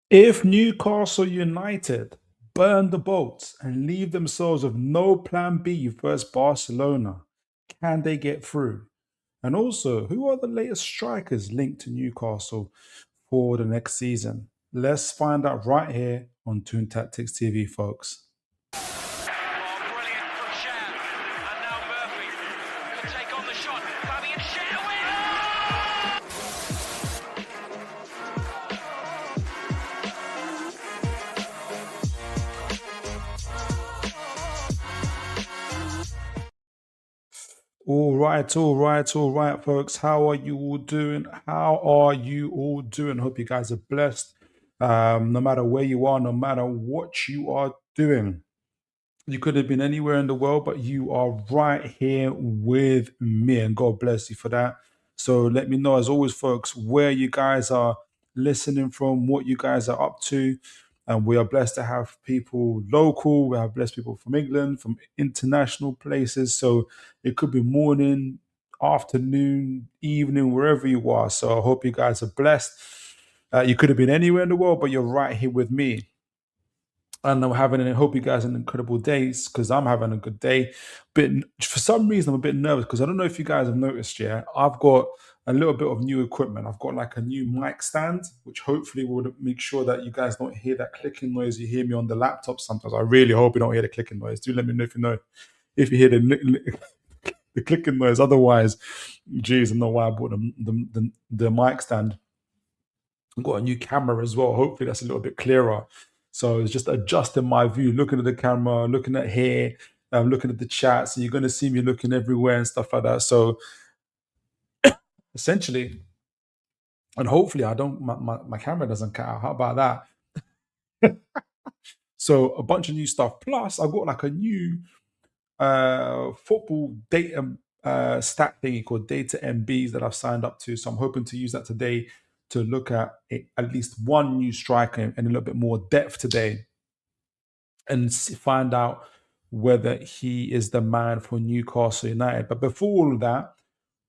If Newcastle United burn the boats and leave themselves with no plan B versus Barcelona, can they get through? And also, who are the latest strikers linked to Newcastle for the next season? Let's find out right here on Toon Tactics TV, folks. Oh, brilliant from Sham. And now Murphy could take on the shot. Fabian Schär All right, folks. How are you all doing? How are you all doing? Hope you guys are blessed. No matter where you are, no matter what you are doing. You could have been anywhere in the world, but you are right here with me, and God bless you for that. So let me know, as always, folks, where you guys are listening from, what you guys are up to. And we are blessed to have people local. We have blessed people from England, from international places. So it could be morning, afternoon, evening, wherever you are. So I hope you guys are blessed. You could have been anywhere in the world, but you're right here with me, and I'm having and hope you guys an incredible days because I'm having a good day. But for some reason, I'm a bit nervous because I don't know if you guys have noticed. Yeah, I've got a little bit of new equipment. I've got like a new mic stand, which hopefully will make sure that you guys don't hear that clicking noise you hear me on the laptop sometimes. I really hope you don't hear the clicking noise. Do let me know if you hear the clicking noise. Otherwise, geez, I know why I bought the mic stand. I've got a new camera as well. Hopefully, that's a little bit clearer. So it's just adjusting my view, looking at the camera, looking at here, looking at the chats, and you're going to see me looking everywhere and stuff like that. So essentially, and hopefully, I don't my camera doesn't cut out. How about that? So a bunch of new stuff. Plus, I've got like a new football data stat thingy called Data MBs that I've signed up to. So I'm hoping to use that today to look at at least one new striker in a little bit more depth today and find out whether he is the man for Newcastle United. But before all of that,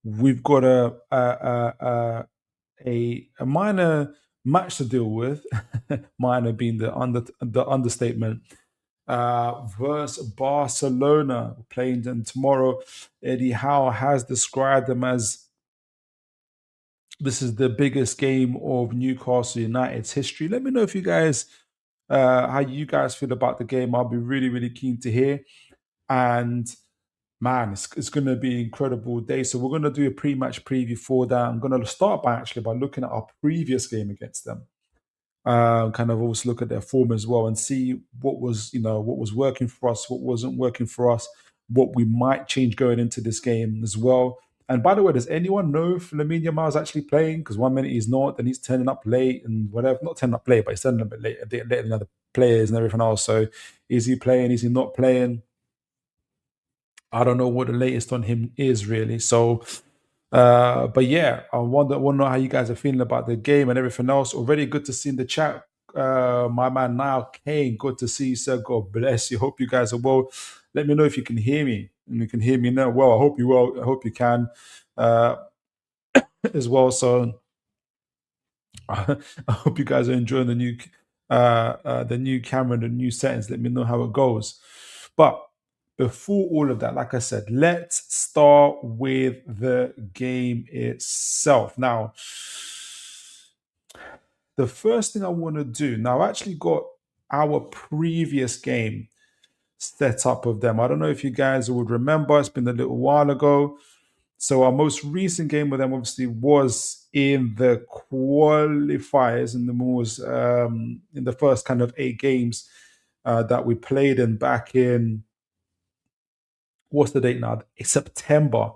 we've got a minor match to deal with, minor being the understatement. Versus Barcelona playing them tomorrow. Eddie Howe has described them as this is the biggest game of Newcastle United's history. Let me know if you guys how you guys feel about the game. I'll be really, really keen to hear. And man, it's going to be an incredible day. So we're going to do a pre-match preview for that. I'm going to start by looking at our previous game against them. Kind of also look at their form as well and see what was what was working for us, what wasn't working for us, what we might change going into this game as well. And by the way, does anyone know if Lamine Yamal is actually playing? Because one minute he's not, then he's turning up late and whatever. Not turning up late, but he's turning up a bit late, a bit later than other players and everything else. So is he playing? Is he not playing? I don't know what the latest on him is really. So but yeah, I want to know how you guys are feeling about the game and everything else. Already good to see in the chat. My man Niall Kane, good to see you, sir. God bless you. Hope you guys are well. Let me know if you can hear me. And you can hear me now. Well, I hope you will. I hope you can uh, as well. So I hope you guys are enjoying the new camera and the new settings. Let me know how it goes. But before all of that, like I said, let's start with the game itself. Now, the first thing I want to do now, I actually got our previous game set up of them. I don't know if you guys would remember, it's been a little while ago. So our most recent game with them obviously was in the qualifiers and the was in the first kind of 8 games that we played in back in what's the date now? It's September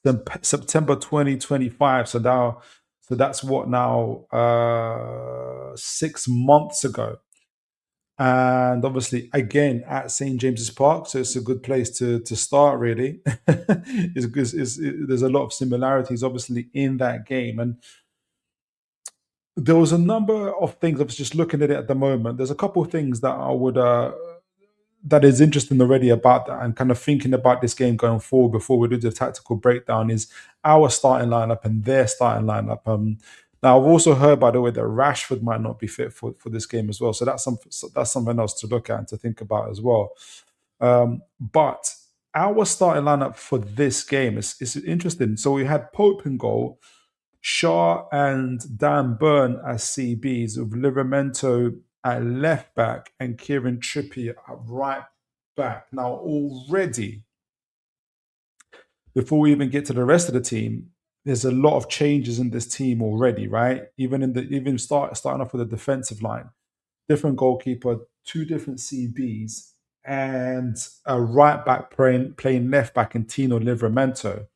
2025. So that's what now 6 months ago. And obviously, again at St James's Park, so it's a good place to start. Really, there's a lot of similarities, obviously, in that game, and there was a number of things. I was just looking at it at the moment. There's a couple of things that I would that is interesting already about that, and kind of thinking about this game going forward before we do the tactical breakdown is our starting lineup and their starting lineup. Now, I've also heard, by the way, that Rashford might not be fit for this game as well. So that's something else to look at and to think about as well. But our starting lineup for this game is interesting. So we had Pope in goal, Shaw and Dan Burn as CBs, with Livramento at left back and Kieran Trippier at right back. Now, already, before we even get to the rest of the team, there's a lot of changes in this team already, right? Starting off with the defensive line, different goalkeeper, two different CBs, and a right back playing left back in Tino Livramento.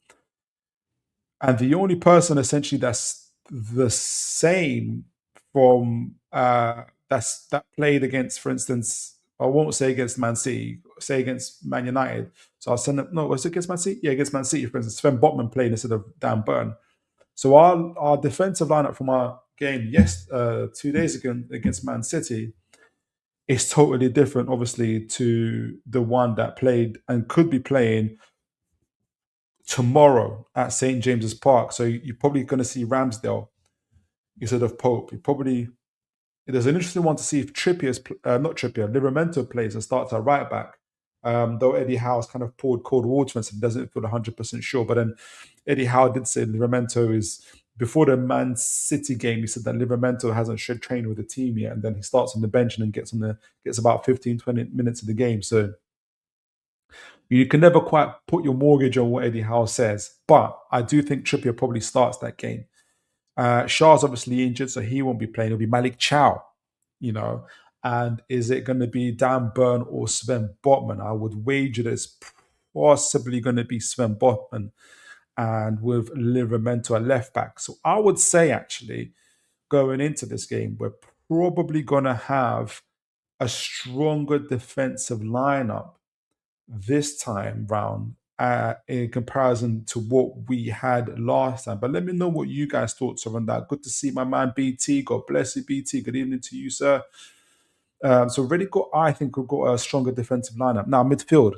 And the only person essentially that's the same from that played against, for instance, I won't say against Man City, say against Man United. So I'll send them. No, was it against Man City? Yeah, against Man City, for instance. Sven Botman played instead of Dan Burn. So our defensive lineup from our game 2 days ago against Man City is totally different, obviously, to the one that played and could be playing tomorrow at St James's Park. So you're probably going to see Ramsdale instead of Pope. You probably There's an interesting one to see if not Trippier, Livramento plays and starts at right back. Though Eddie Howe's kind of poured cold water and doesn't feel 100% sure. But then Eddie Howe did say Livramento is, before the Man City game, he said that Livramento hasn't trained with the team yet. And then he starts on the bench and then gets about 15, 20 minutes of the game. So you can never quite put your mortgage on what Eddie Howe says. But I do think Trippier probably starts that game. Shah's obviously injured, so he won't be playing. It'll be Malik Chow, you know. And is it going to be Dan Burn or Sven Botman? I would wager that it's possibly going to be Sven Botman, and with Livramento at left back. So I would say, actually, going into this game, we're probably going to have a stronger defensive lineup this time round, in comparison to what we had last time. But let me know what you guys' thoughts are on that. Good to see my man BT. God bless you, BT. Good evening to you, sir. So already I think we've got a stronger defensive lineup. Now, midfield.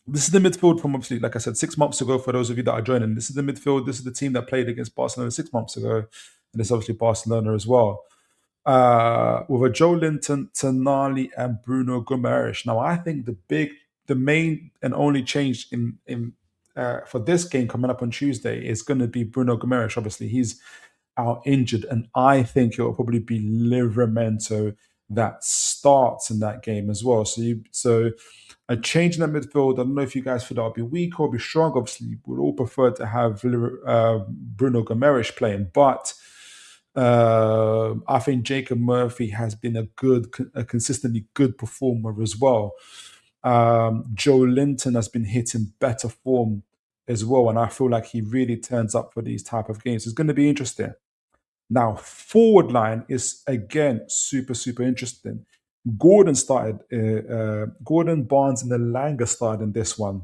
This is the midfield from, obviously, like I said, 6 months ago, for those of you that are joining. This is the midfield. This is the team that played against Barcelona 6 months ago. And it's obviously Barcelona as well. With a Joe Linton, Tonali, and Bruno Guimaraes. Now, I think the main and only change in for this game coming up on Tuesday is going to be Bruno Guimaraes. Obviously, he's out injured, and I think it will probably be Livramento that starts in that game as well. So a change in that midfield. I don't know if you guys feel that will be weak or be strong. Obviously, we'd all prefer to have Bruno Guimaraes playing, but I think Jacob Murphy has been a consistently good performer as well. Joe Linton has been hitting better form as well, and I feel like he really turns up for these type of games. It's going to be interesting. Now, forward line is again super super interesting. Gordon, Barnes, and Elanga started in this one,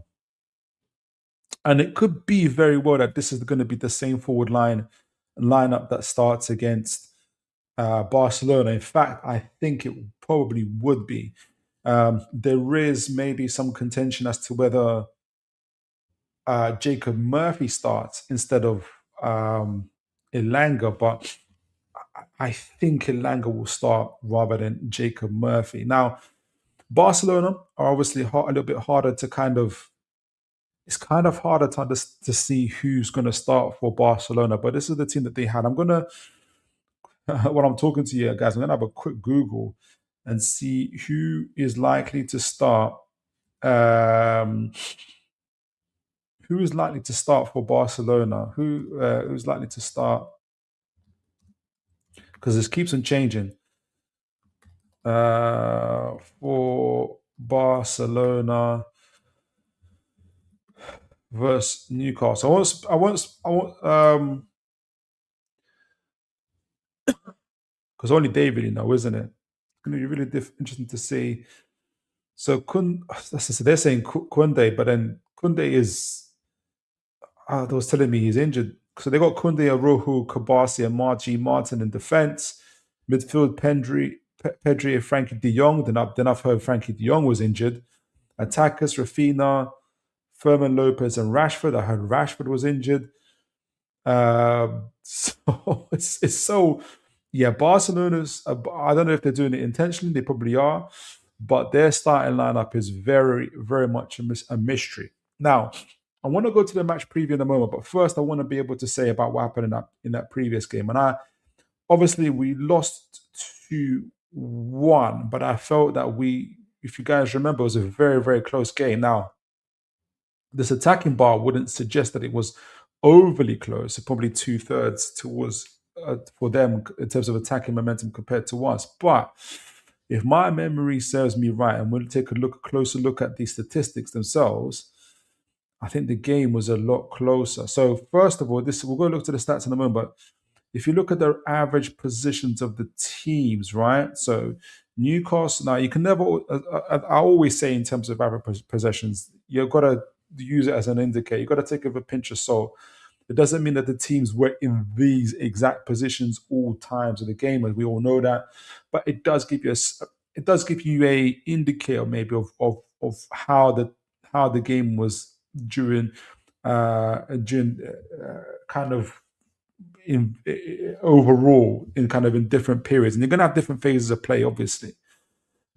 and it could be very well that this is going to be the same forward lineup that starts against Barcelona. In fact, I think it probably would be. There is maybe some contention as to whether Jacob Murphy starts instead of Elanga, but I think Elanga will start rather than Jacob Murphy. Now, Barcelona are obviously a little bit harder to kind of. It's kind of harder to see who's going to start for Barcelona, but this is the team that they had. I'm gonna When I'm talking to you guys, I'm gonna have a quick Google and see who is likely to start. Um, who is likely to start for Barcelona? Who's likely to start? Because this keeps on changing. For Barcelona versus Newcastle, because only they really know, isn't it? It's going to be really interesting to see. So they're saying Kunde, but then Kunde is. They was telling me he's injured. So they got Kunde, Arohu, Kabasi, and Martin in defense. Midfield, Pedri, and Frankie De Jong. Then I've heard Frankie De Jong was injured. Attackers, Rafina, Ferman Lopez, and Rashford. I heard Rashford was injured. So it's so yeah. Barcelona's. I don't know if they're doing it intentionally. They probably are, but their starting lineup is very very much a mystery. Now, I want to go to the match preview in a moment, but first I want to be able to say about what happened in that previous game. And I obviously we lost 2-1, but I felt that if you guys remember, it was a very very close game. Now this attacking bar wouldn't suggest that it was overly close, probably two-thirds towards for them in terms of attacking momentum compared to us. But if my memory serves me right, and we'll take a closer look at the statistics themselves, I think the game was a lot closer. So first of all, this we'll go look to the stats in a moment. But if you look at the average positions of the teams, right? So Newcastle. Now you can never. I always say in terms of average possessions, you've got to use it as an indicator. You've got to take it with a pinch of salt. It doesn't mean that the teams were in these exact positions all times of the game, as we all know that. But it does give you a indicator maybe of how the game was during kind of in overall in kind of in different periods, and you're going to have different phases of play, obviously.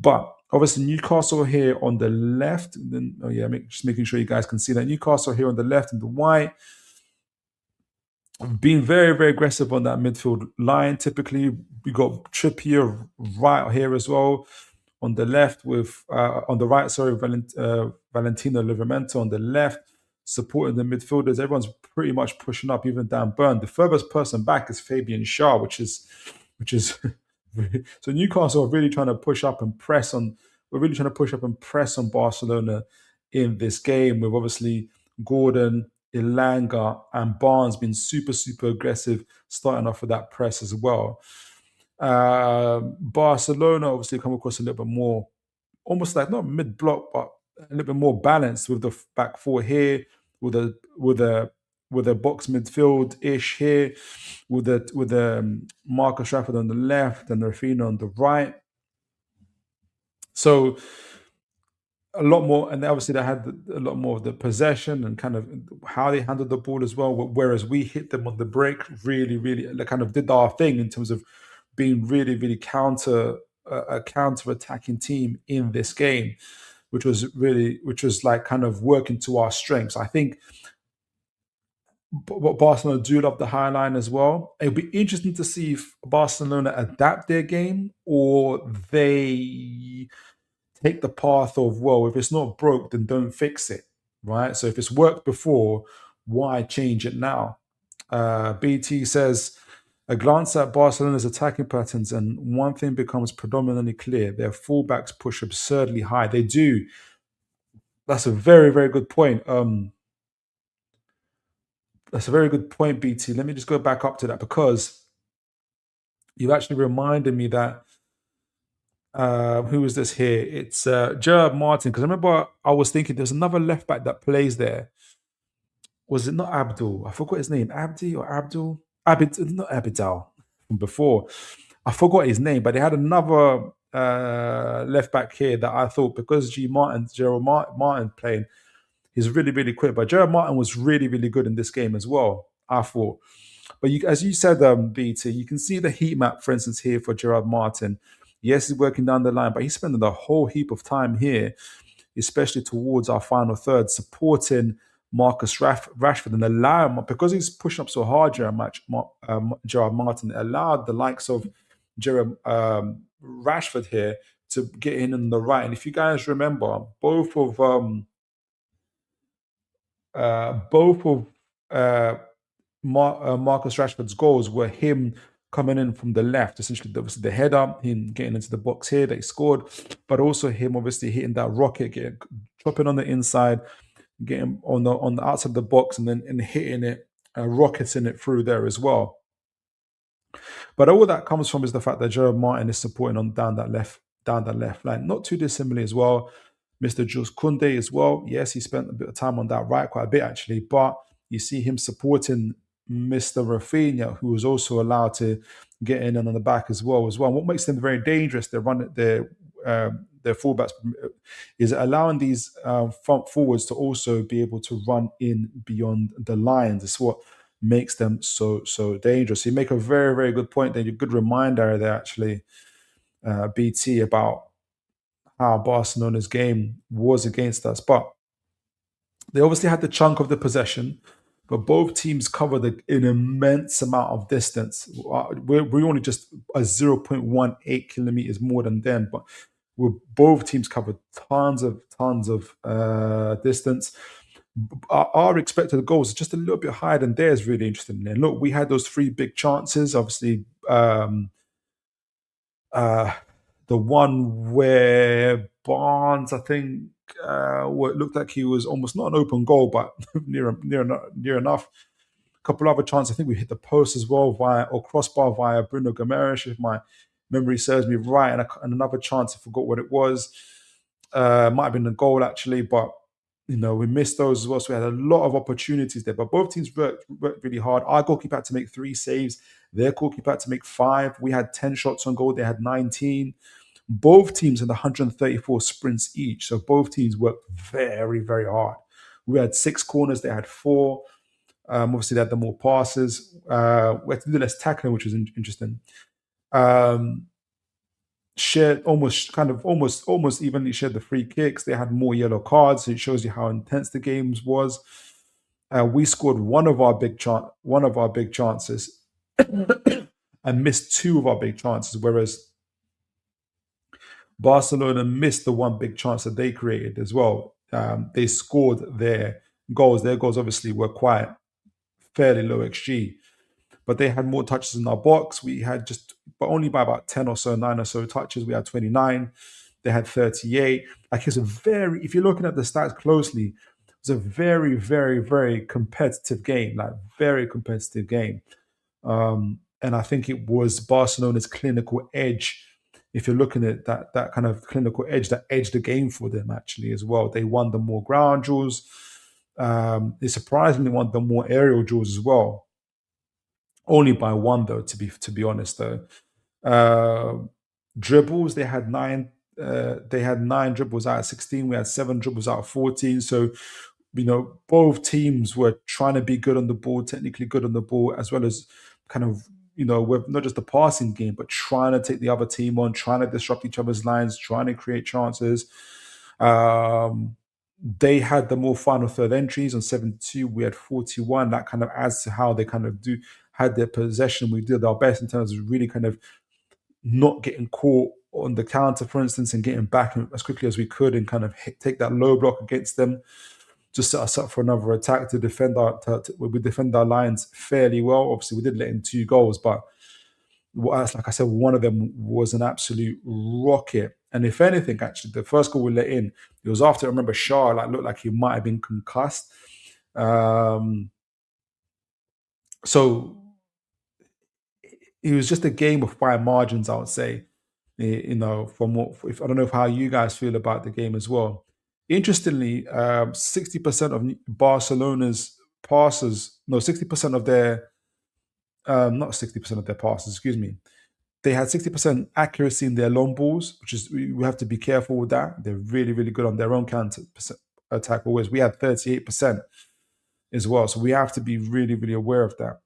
But obviously, Newcastle here on the left. Then, oh yeah, just making sure you guys can see that Newcastle here on the left and the white, being very, very aggressive on that midfield line. Typically, we got Trippier right here as well on the left with on the right. Sorry, Valentino Livramento on the left, supporting the midfielders. Everyone's pretty much pushing up, even Dan Burn. The furthest person back is Fabian Shaw, which is so Newcastle are really trying to push up and press on. We're really trying to push up and press on Barcelona in this game. With obviously Gordon, Ilanga, and Barnes being super super aggressive, starting off with that press as well. Barcelona obviously come across a little bit more, almost like not mid block, but a little bit more balanced with the back four here, with a box midfield ish here, with Marcus Rashford on the left and Rafinha on the right. So a lot more, and obviously they had a lot more of the possession and kind of how they handled the ball as well. Whereas we hit them on the break, really, really, like kind of did our thing in terms of being really, really a counter attacking team in this game, which was like kind of working to our strengths. I think what Barcelona do love the high line as well. It'll be interesting to see if Barcelona adapt their game or they take the path of, well, if it's not broke, then don't fix it, right? So if it's worked before, why change it now? BT says, a glance at Barcelona's attacking patterns, and one thing becomes predominantly clear: their fullbacks push absurdly high. They do. That's a very, very good point. That's a very good point, BT. Let me just go back up to that because you've actually reminded me that who is this here? It's Gerard Martin. Because I remember I was thinking there's another left back that plays there. Was it not Abdul? I forgot his name. Abdi or Abdul? Not Abidal from before. I forgot his name, but they had another left back here that I thought because Gerald Martin playing, he's really, really quick. But Gerald Martin was really, really good in this game as well, I thought. But as you said, BT, you can see the heat map, for instance, here for Gerard Martin. Yes, he's working down the line, but he's spending a whole heap of time here, especially towards our final third, supporting Marcus Rashford and allow, because he's pushing up so hard, Gerard Martin, allowed the likes of Gerard Rashford here to get in on the right. And if you guys remember, both of Marcus Rashford's goals were him coming in from the left, essentially obviously the header, him getting into the box here that he scored, but also him obviously hitting that rocket, dropping on the inside, getting on the outside of the box, and then hitting it, rocketing it through there as well. But all that comes from is the fact that Gerard Martin is supporting on down that left line, not too dissimilarly as well. Mr. Jules Koundé as well. Yes, he spent a bit of time on that right, quite a bit actually, but you see him supporting Mr. Rafinha, who was also allowed to get in and on the back as well. And what makes them very dangerous, their fullbacks, is allowing these front forwards to also be able to run in beyond the lines. It's what makes them so dangerous. You make a very, very good point there. A good reminder there, actually, BT, about how Barcelona's game was against us. But they obviously had the chunk of the possession, but both teams covered an immense amount of distance. We're only just a 0.18 kilometers more than them, but both teams covered tons of distance. Our expected goals are just a little bit higher than theirs. Really interesting. And look, we had those three big chances. Obviously, uh, the one where Barnes, I think, it looked like he was almost not an open goal, but near enough. A couple other chances. I think we hit the post as well or crossbar via Bruno Gomes, if my memory serves me right, and another chance. I forgot what it was. Might have been a goal actually, but we missed those as well. So we had a lot of opportunities there. But both teams worked really hard. Our goalkeeper had to make 3 saves. Their goalkeeper had to make 5. We had 10 shots on goal. They had 19. Both teams had 134 sprints each. So both teams worked very, very hard. We had 6 corners. They had 4. Obviously, they had the more passes. We had to do less tackling, which was interesting. Shared almost evenly shared the free kicks. They had more yellow cards, so it shows you how intense the games was. We scored one of our big chances, and missed 2 of our big chances, whereas Barcelona missed the one big chance that they created as well. They scored their goals. Their goals obviously were quite fairly low XG, but they had more touches in our box. We had but only by about 10 or so, 9 or so touches. We had 29. They had 38. Like, if you're looking at the stats closely, it's a very, very, very competitive game. Like, very competitive game. And I think it was Barcelona's clinical edge. If you're looking at that kind of clinical edge, that edged the game for them actually as well. They won the more ground duels. They surprisingly won the more aerial duels as well. Only by 1 though, to be honest though. Dribbles, they had 9. They had 9 dribbles out of 16. We had 7 dribbles out of 14. So, both teams were trying to be good on the ball, technically good on the ball, as well as kind of, with not just the passing game, but trying to take the other team on, trying to disrupt each other's lines, trying to create chances. They had the more final third entries on 72. We had 41. That kind of adds to how they kind of had their possession. We did our best in terms of really kind of not getting caught on the counter, for instance, and getting back as quickly as we could and kind of take that low block against them, just set us up for another attack to defend we defend our lines fairly well. Obviously, we did let in 2 goals, but like I said, one of them was an absolute rocket. And if anything, actually, the first goal we let in, it was after, I remember Shah looked like he might have been concussed. So it was just a game of fine margins, I would say. From I don't know how you guys feel about the game as well. Interestingly, 60% of Barcelona's passes, no, 60% of their, not 60% of their passes, excuse me. They had 60% accuracy in their long balls, which is, we have to be careful with that. They're really, really good on their own counter attack always. We had 38% as well. So we have to be really, really aware of that.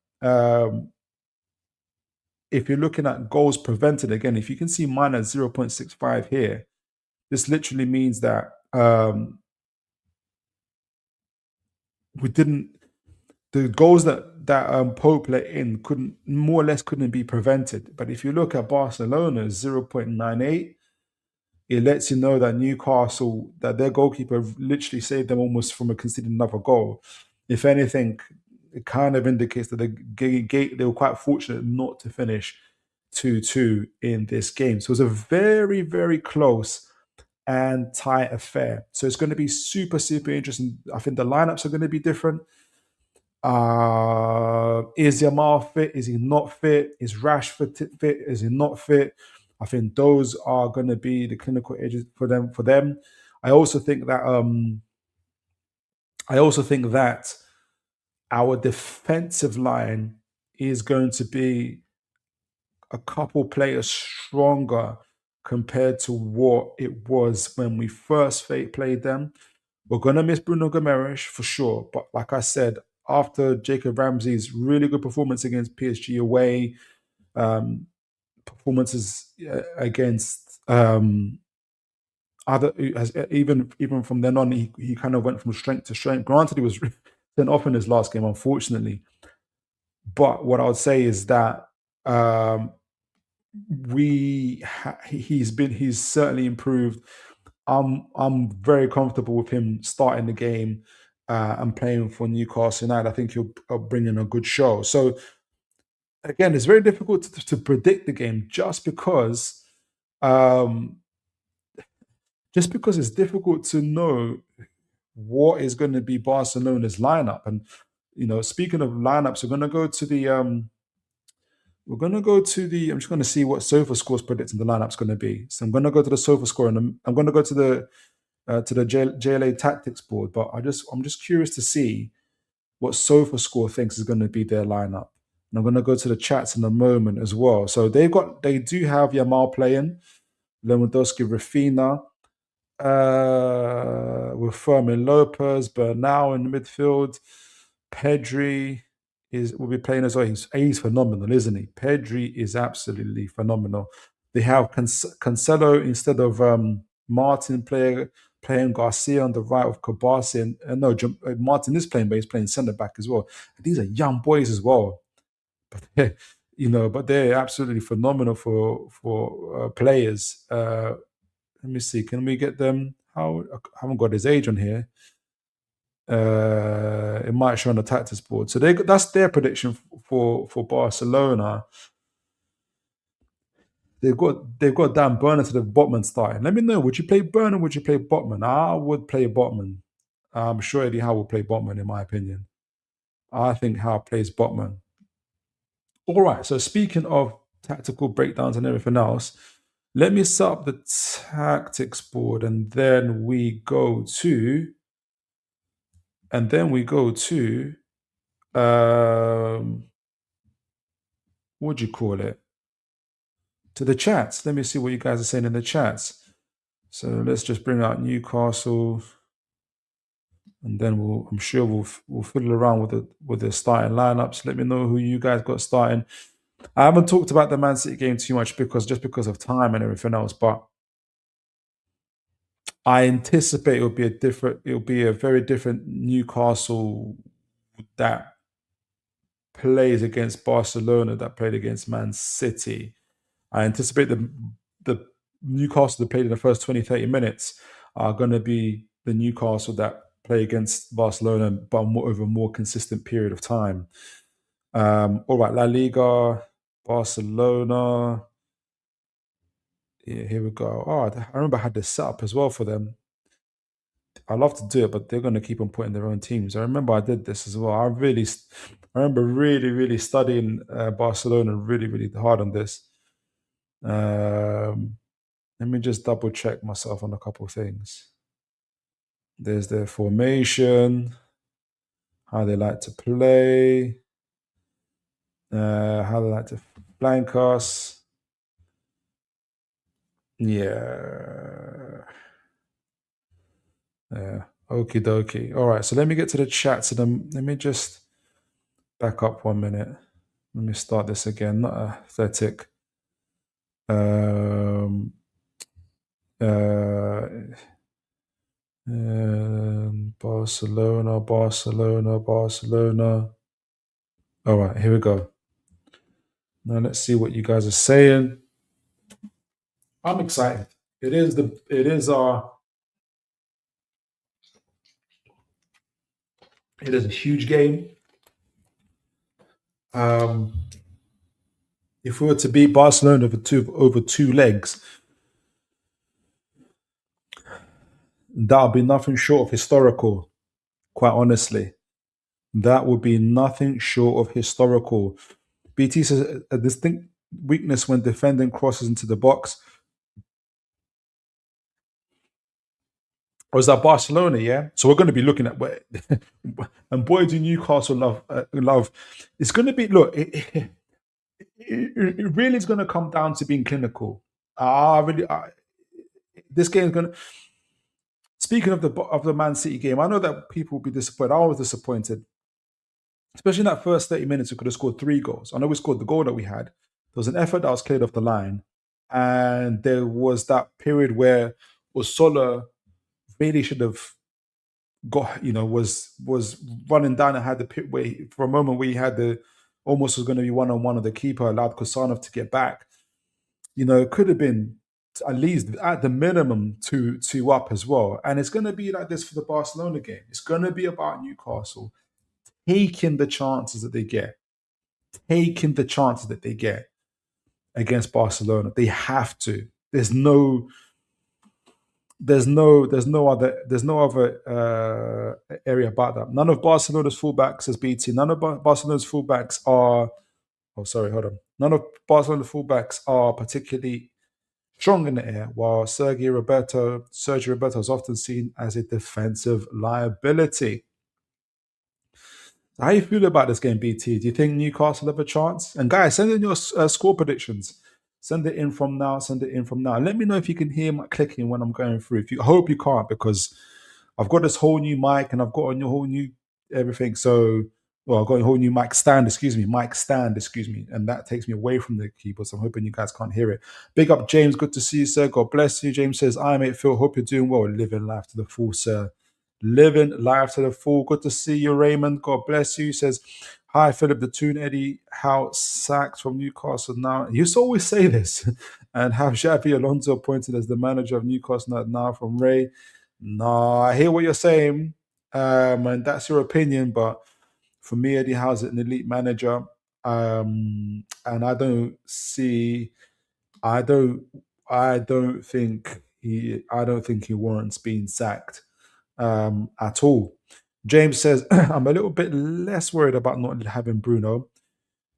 If you're looking at goals prevented, again, if you can see mine at 0.65 here, this literally means that the goals that Pope let in couldn't be prevented. But if you look at Barcelona's 0.98, it lets you know that Newcastle, that their goalkeeper literally saved them almost from conceding another goal. If anything, it kind of indicates that they were quite fortunate not to finish 2-2 in this game. So it was a very, very close and tight affair. So it's going to be super, super interesting. I think the lineups are going to be different. Is Yamal fit? Is he not fit? Is Rashford fit? Is he not fit? I think those are going to be the clinical edges for them. I also think that our defensive line is going to be a couple players stronger compared to what it was when we first played them. We're going to miss Bruno Gomes for sure. But like I said, after Jacob Ramsey's really good performance against PSG away, um, performances against other even from then on, he kind of went from strength to strength. Granted, he was sent off in his last game, unfortunately. But what I would say is that um, he's certainly improved. I'm very comfortable with him starting the game and playing for Newcastle United. I think he'll bring in a good show. So again, it's very difficult to predict the game um, just because it's difficult to know what is going to be Barcelona's lineup. And speaking of lineups, we're gonna go to the. I'm just gonna see what Sofa Score's predicting the lineup's gonna be. So I'm gonna go to the Sofa Score and I'm gonna go to the JLA tactics board. But I'm just curious to see what Sofa Score thinks is gonna be their lineup. And I'm gonna go to the chats in a moment as well. So they do have Yamal playing, Lewandowski, Rafinha, with Fermin Lopez, Bernal in the midfield. Pedri will be playing as well. He's phenomenal, isn't he? Pedri is absolutely phenomenal. They have Cancelo instead of Martin playing Garcia on the right with Kabasi. And no, Martin is playing, but he's playing centre back as well. And these are young boys as well. But but they're absolutely phenomenal for players. Let me see. Can we get them? How I haven't got his age on here. It might show on the tactics board. So that's their prediction for Barcelona. They've got Dan Burner to the Botman starting. Let me know. Would you play Burner? Would you play Botman? I would play Botman. I'm sure Eddie Howe will play Botman, in my opinion. I think Howe plays Botman. All right. So speaking of tactical breakdowns and everything else, let me set up the tactics board, and then we go to what do you call it? To the chats. Let me see what you guys are saying in the chats. So let's just bring out Newcastle, and then I'm sure we'll fiddle around with the starting lineups. Let me know who you guys got starting. I haven't talked about the Man City game too much because of time and everything else, but I anticipate it'll be a very different Newcastle that plays against Barcelona that played against Man City. I anticipate the Newcastle that played in the first 20, 30 minutes are going to be the Newcastle that play against Barcelona, but over a more consistent period of time. All right, La Liga, Barcelona. Yeah, here we go. Oh, I remember I had this set up as well for them. I love to do it, but they're going to keep on putting their own teams. I remember I did this as well. I remember really, really studying Barcelona really, really hard on this. Let me just double check myself on a couple of things. There's their formation, how they like to play, how they like to flank us. Yeah. Yeah. Okie dokie. All right. So let me get to the chats and then let me just back up 1 minute. Let me start this again. Not athletic. Barcelona, Barcelona, Barcelona. All right, here we go. Now let's see what you guys are saying. I'm excited. It is a huge game. If we were to beat Barcelona over two legs, that would be nothing short of historical. Quite honestly, that would be nothing short of historical. BT says a distinct weakness when defending crosses into the box. Or is that Barcelona? Yeah. So we're going to be looking at and boy, do Newcastle love. It's going to be it really is going to come down to being clinical. This game is going to. Speaking of the Man City game, I know that people will be disappointed. I was disappointed Especially in that first 30 minutes, we could have scored 3 goals. I know we scored the goal that we had. There was an effort that was cleared off the line. And there was that period where Osola really should have got, was running down and had the pit where for a moment where he had the almost was going to be one on one of the keeper, allowed Kosanov to get back. It could have been at least at the minimum two up as well. And it's going to be like this for the Barcelona game. It's going to be about Newcastle taking the chances that they get, taking the chances that they get against Barcelona. They have to. There's no other area about that. None of Barcelona's fullbacks, as BT. None of Barcelona's fullbacks are. Oh, sorry, hold on. None of Barcelona's fullbacks are particularly strong in the air, while Sergio Roberto is often seen as a defensive liability. How you feel about this game, BT? Do you think Newcastle have a chance? And guys, send in your score predictions. Send it in from now. Send it in from now. Let me know if you can hear my clicking when I'm going through. I hope you can't, because I've got this whole new mic and I've got a whole new everything. So, well, I've got a whole new mic stand, excuse me, and that takes me away from the keyboard. So I'm hoping you guys can't hear it. Big up, James. Good to see you, sir. God bless you. James says, "I mate Phil. Hope you're doing well. Living life to the full, sir. Living life to the full. Good to see you, Raymond. God bless you." He says, "Hi, Philip, the Toon, Eddie Howe sacked from Newcastle now." You used to always say this. And have Xavi Alonso appointed as the manager of Newcastle now from Ray. No, I hear what you're saying. And that's your opinion. But for me, Eddie Howe's an elite manager. And I don't think he warrants being sacked at all. James says, "I'm a little bit less worried about not having Bruno.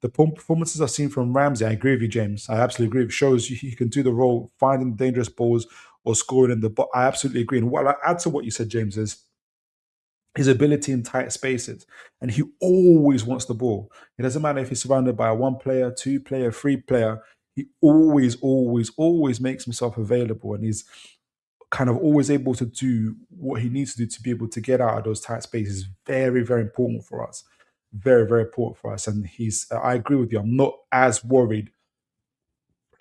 The performances I've seen from Ramsey," I agree with you, James. I absolutely agree. It shows he can do the role, finding dangerous balls or scoring in the box. I absolutely agree. And what I add to what you said, James, is his ability in tight spaces. And he always wants the ball. It doesn't matter if he's surrounded by a 1 player, 2 player, 3 player. He always, always, always makes himself available. And he's kind of always able to do what he needs to do to be able to get out of those tight spaces. Very, very important for us. Very, very important for us. And I agree with you. I'm not as worried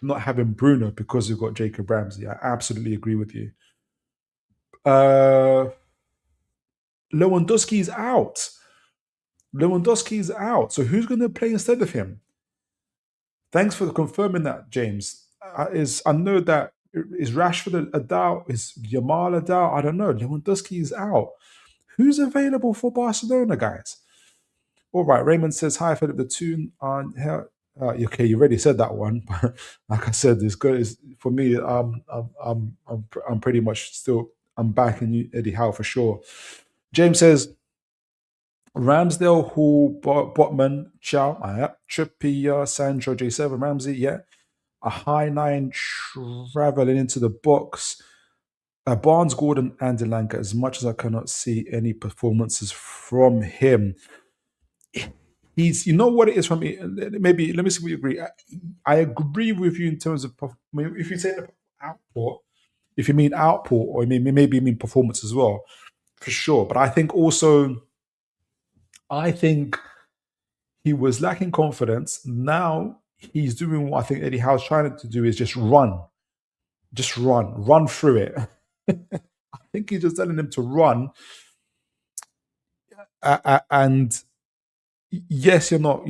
not having Bruno because we've got Jacob Ramsey. I absolutely agree with you. Lewandowski's out. Lewandowski's out. So who's going to play instead of him? Thanks for confirming that, James. I know that is Rashford a doubt? Is Yamal a doubt? I don't know. Lewandowski is out. Who's available for Barcelona, guys? All right. Raymond says, "Hi, Philip. The Toon on here." Okay, you already said that one. But like I said, it's good. For me, I'm pretty much still. I'm back in Eddie Howe for sure. James says, "Ramsdale, Hall, Botman, Chow, Trippier, Sancho, J7, Ramsey, yeah. A high 9 traveling into the box. Barnes, Gordon, and Solanke. As much as I cannot see any performances from him, you know what it is for me. Maybe let me see what you agree. I agree with you in terms of if you say output, if you mean output, or maybe you mean performance as well, for sure. But I think he was lacking confidence. Now he's doing what I think Eddie Howe's trying to do, is just run through it. I think he's just telling him to run. And yes, you're not,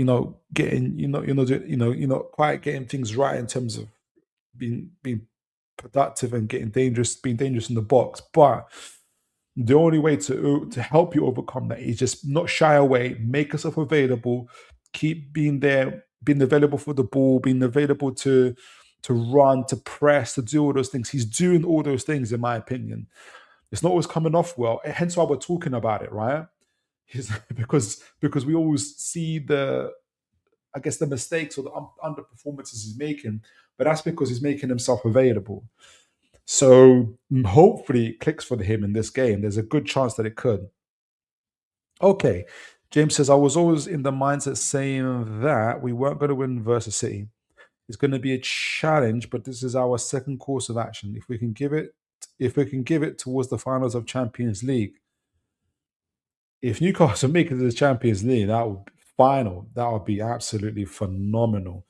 getting, you're not quite getting things right in terms of being productive and being dangerous in the box. But the only way to help you overcome that is just not shy away, make yourself available, keep being there, being available for the ball, being available to run, to press, to do all those things. He's doing all those things, in my opinion. It's not always coming off well. Hence why we're talking about it, right? Because we always see the mistakes or the underperformances he's making, but that's because he's making himself available. So hopefully it clicks for him in this game. There's a good chance that it could. Okay. James says, "I was always in the mindset saying that we weren't going to win versus City. It's going to be a challenge, but this is our second course of action. If we can give it towards the finals of Champions League, if Newcastle make it to the Champions League, that would final. That would be absolutely phenomenal.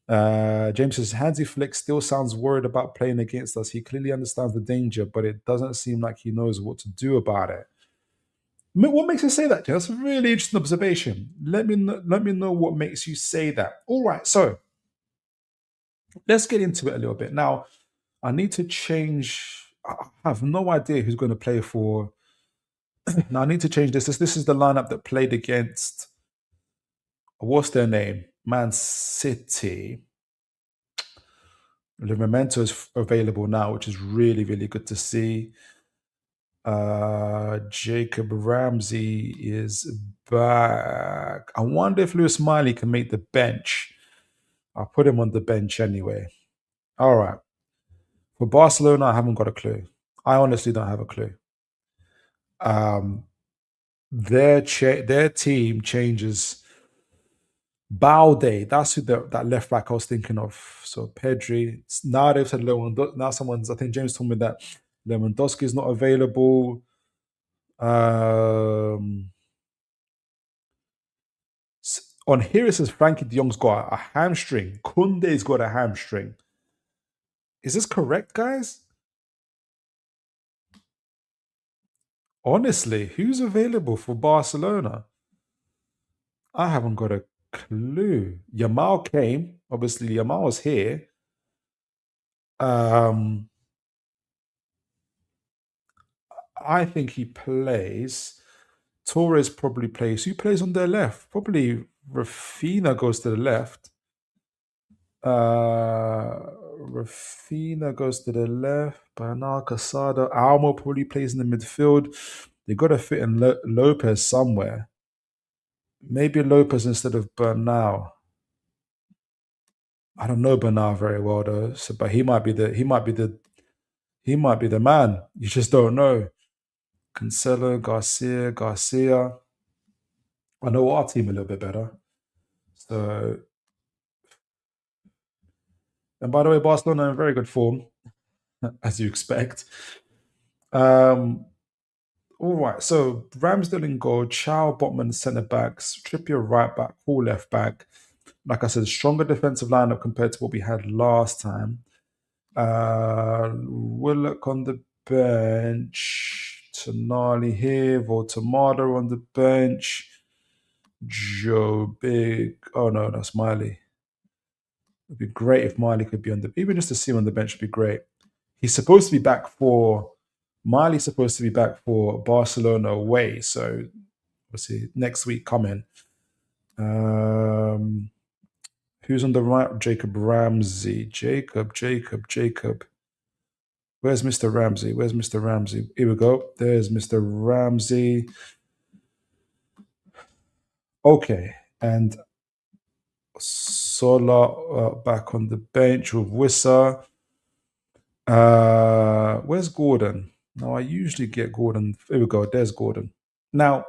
James says Hansi Flick still sounds worried about playing against us. He clearly understands the danger, but it doesn't seem like he knows what to do about it. What makes you say that, James? That's a really interesting observation. Let me know what makes you say that. All right, so let's get into it a little bit. Now, I need to change. I have no idea who's going to play for. Now, I need to change this. This is the lineup that played against, what's their name? Man City. The memento is available now, which is really, really good to see. Jacob Ramsey is back. I wonder if Lewis Miley can make the bench. I'll put him on the bench anyway. All right. For Barcelona, I haven't got a clue. I honestly don't have a clue. Their team changes. Balde, that's who that left back I was thinking of. So Pedri. Now they've said Lewandowski. Now someone's, I think James told me that Lewandowski is not available. On here it says Frankie de Jong's got a hamstring. Kunde's got a hamstring. Is this correct, guys? Honestly, who's available for Barcelona? I haven't got a clue. Yamal came. Obviously, Yamal was here. I think he plays. Torres probably plays. Who plays on their left? Probably Rafinha goes to the left. Rafinha goes to the left. Bernal Casado. Almo probably plays in the midfield. They got to fit in Lopez somewhere. Maybe Lopez instead of Bernal. I don't know Bernal very well though, but he might be the man. You just don't know. Cancelo, Garcia. I know our team a little bit better. So, and by the way, Barcelona in very good form, as you expect. All right, so Ramsdale in goal, Chow, Botman centre backs, Trippier right back, Hall left back. Like I said, stronger defensive lineup compared to what we had last time. Willock on the bench. Tonali here, Voltamada on the bench. Joe Big. Oh no, that's Miley. It'd be great if Miley could be on the, even just to see him on the bench would be great. He's supposed to be back for Miley's supposed to be back for Barcelona away, so we'll see next week coming. Who's on the right? Jacob Ramsey. Jacob. Where's Mr. Ramsey? Here we go. There's Mr. Ramsey. Okay, and Sola back on the bench with Wissa. Where's Gordon? Now I usually get Gordon. Here we go. There's Gordon. Now,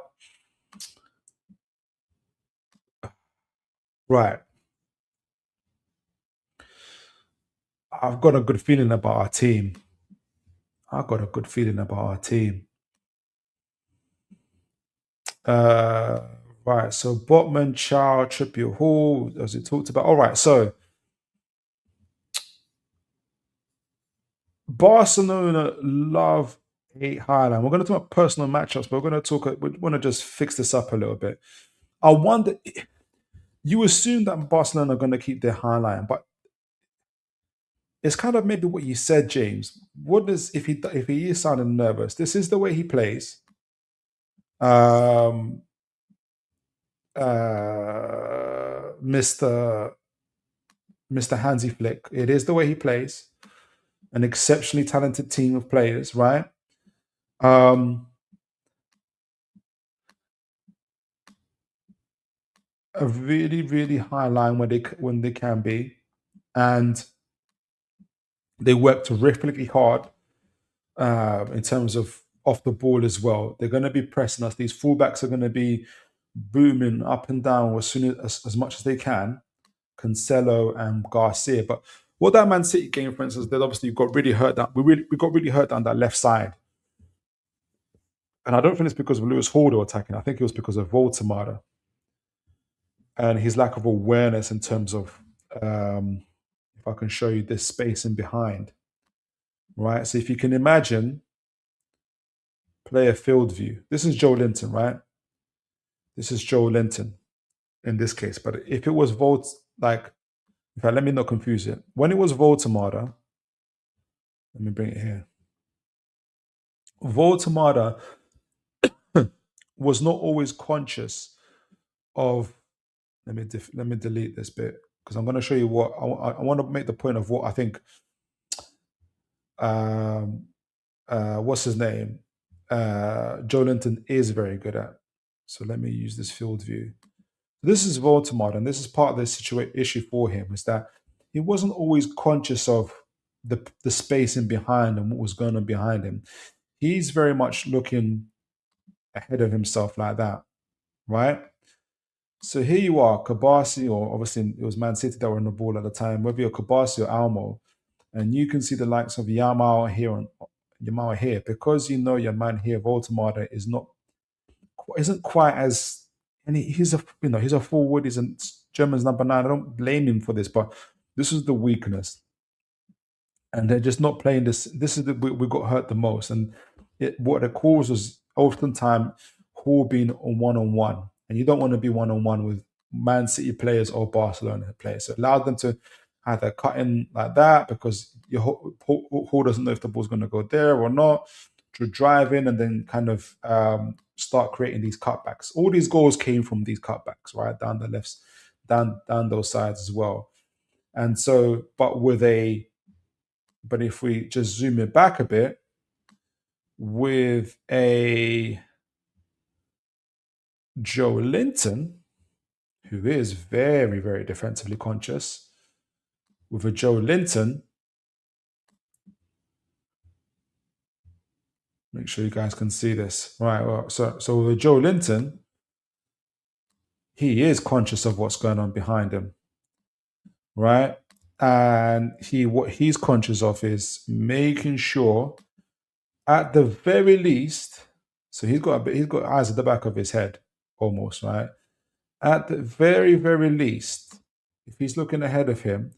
right. I've got a good feeling about our team. Right. So Botman, Chow, Trippier, Hall, as we talked about. All right. So Barcelona love hate Highline. We're going to talk about personal matchups, but we want to just fix this up a little bit. I wonder, you assume that Barcelona are going to keep their Highline, but it's kind of maybe what you said, James. What does if he is sounding nervous? This is the way he plays. Mr. Hansi Flick. It is the way he plays. An exceptionally talented team of players, right? A really, really high line when they can be, and they work terrifically hard in terms of off the ball as well. They're going to be pressing us. These fullbacks are going to be booming up and down as much as they can. Cancelo and Garcia, but what that Man City game, for instance, they obviously got really hurt. We got really hurt on that left side, and I don't think it's because of Lewis Hall attacking. I think it was because of Voltamada. and his lack of awareness in terms of, if I can show you this space in behind, right? So if you can imagine, play a field view. This is Joe Linton, right? This is Joe Linton in this case. But if it was in fact, let me not confuse it. When it was Voltamada, let me bring it here. Voltamada was not always conscious of. Let me delete this bit because I'm going to show you what I want to make the point of what I think. What's his name? Joe Linton is very good at. So let me use this field view. This is Voldemort, and this is part of the issue for him, is that he wasn't always conscious of the space in behind and what was going on behind him. He's very much looking ahead of himself like that, right? So here you are, Kabasi, or obviously it was Man City that were on the ball at the time, whether you're Kabasi or Almo, and you can see the likes of Yamal here, because you know your man here, Voldemort, isn't quite as, and he's a forward, he's a German's number 9. I don't blame him for this, but this is the weakness, and they're just not playing this. This is we got hurt the most, and what the cause was oftentimes Hall being on one, and you don't want to be one with Man City players or Barcelona players. So it allowed them to either cut in like that because your Hall doesn't know if the ball's going to go there or not, to drive in and then kind of start creating these cutbacks. All these goals came from these cutbacks, right down the lefts, down those sides as well. And so, but if we just zoom it back a bit, with a Joe Linton, who is very, very defensively conscious, with a Joe Linton, make sure you guys can see this. Right, well, so with a Joe Linton, he is conscious of what's going on behind him, right? And what he's conscious of is making sure, at the very least, so he's got eyes at the back of his head, almost, right? At the very, very least, if he's looking ahead of him,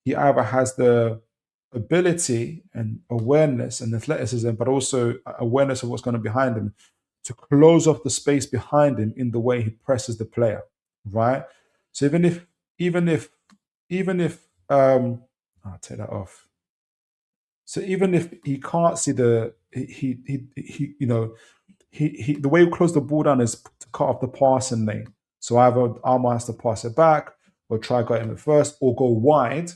he either has the ability and awareness and athleticism, but also awareness of what's going on behind him, to close off the space behind him in the way he presses the player, right? So even if I'll take that off. So even if he can't see the way he closed the ball down is to cut off the passing lane. So either Alma has to pass it back or try got him at first, or go wide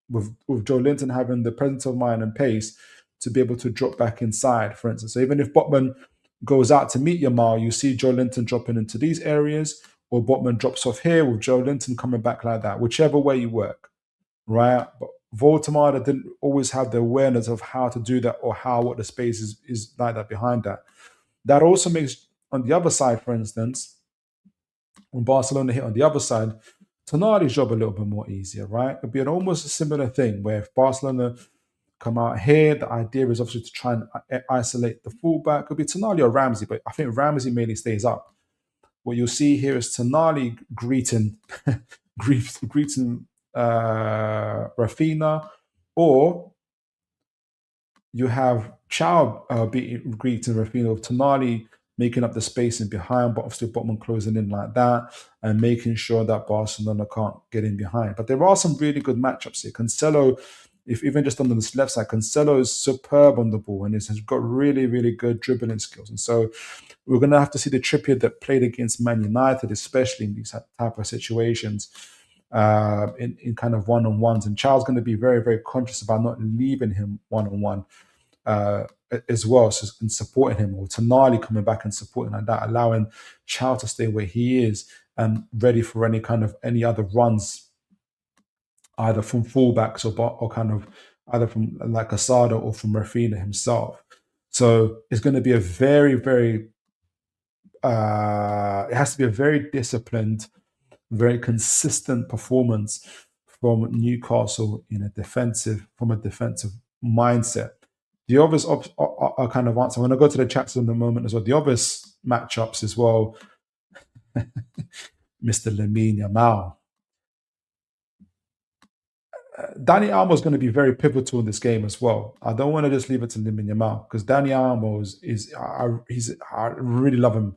with Joe Linton having the presence of mind and pace to be able to drop back inside, for instance. So even if Botman goes out to meet Yamal, you see Joe Linton dropping into these areas, or Botman drops off here with Joe Linton coming back like that, whichever way you work, right? But Voltamada didn't always have the awareness of how to do that, or what the space is like that behind that. That also makes, on the other side, for instance, when Barcelona hit on the other side, Tonali's job a little bit more easier, right? It'd be almost a similar thing where if Barcelona come out here, the idea is obviously to try and isolate the fullback. It could be Tonali or Ramsey, but I think Ramsey mainly stays up. What you'll see here is Tonali greeting Rafinha, or you have Chow greeting Rafinha, with Tonali making up the space in behind, but obviously Botman closing in like that and making sure that Barcelona can't get in behind. But there are some really good matchups here. Cancelo, if even just on the left side, Cancelo is superb on the ball and has got really, really good dribbling skills. And so we're going to have to see the Trippier that played against Man United, especially in these type of situations, in kind of one-on-ones. And Chow's going to be very, very conscious about not leaving him one-on-one as well, so in supporting him, or Tonali coming back and supporting like that, allowing Chow to stay where he is and ready for any other runs, either from fullbacks or kind of either from like Asada or from Rafinha himself. So it's going to be a very, very it has to be a very disciplined, very consistent performance from Newcastle from a defensive mindset. The obvious are kind of answer. I'm going to go to the chats in a moment as well. The obvious matchups as well. Mr. Lamine Yamal. Danny Almo is going to be very pivotal in this game as well. I don't want to just leave it to Lamine Yamal because Danny Almo I really love him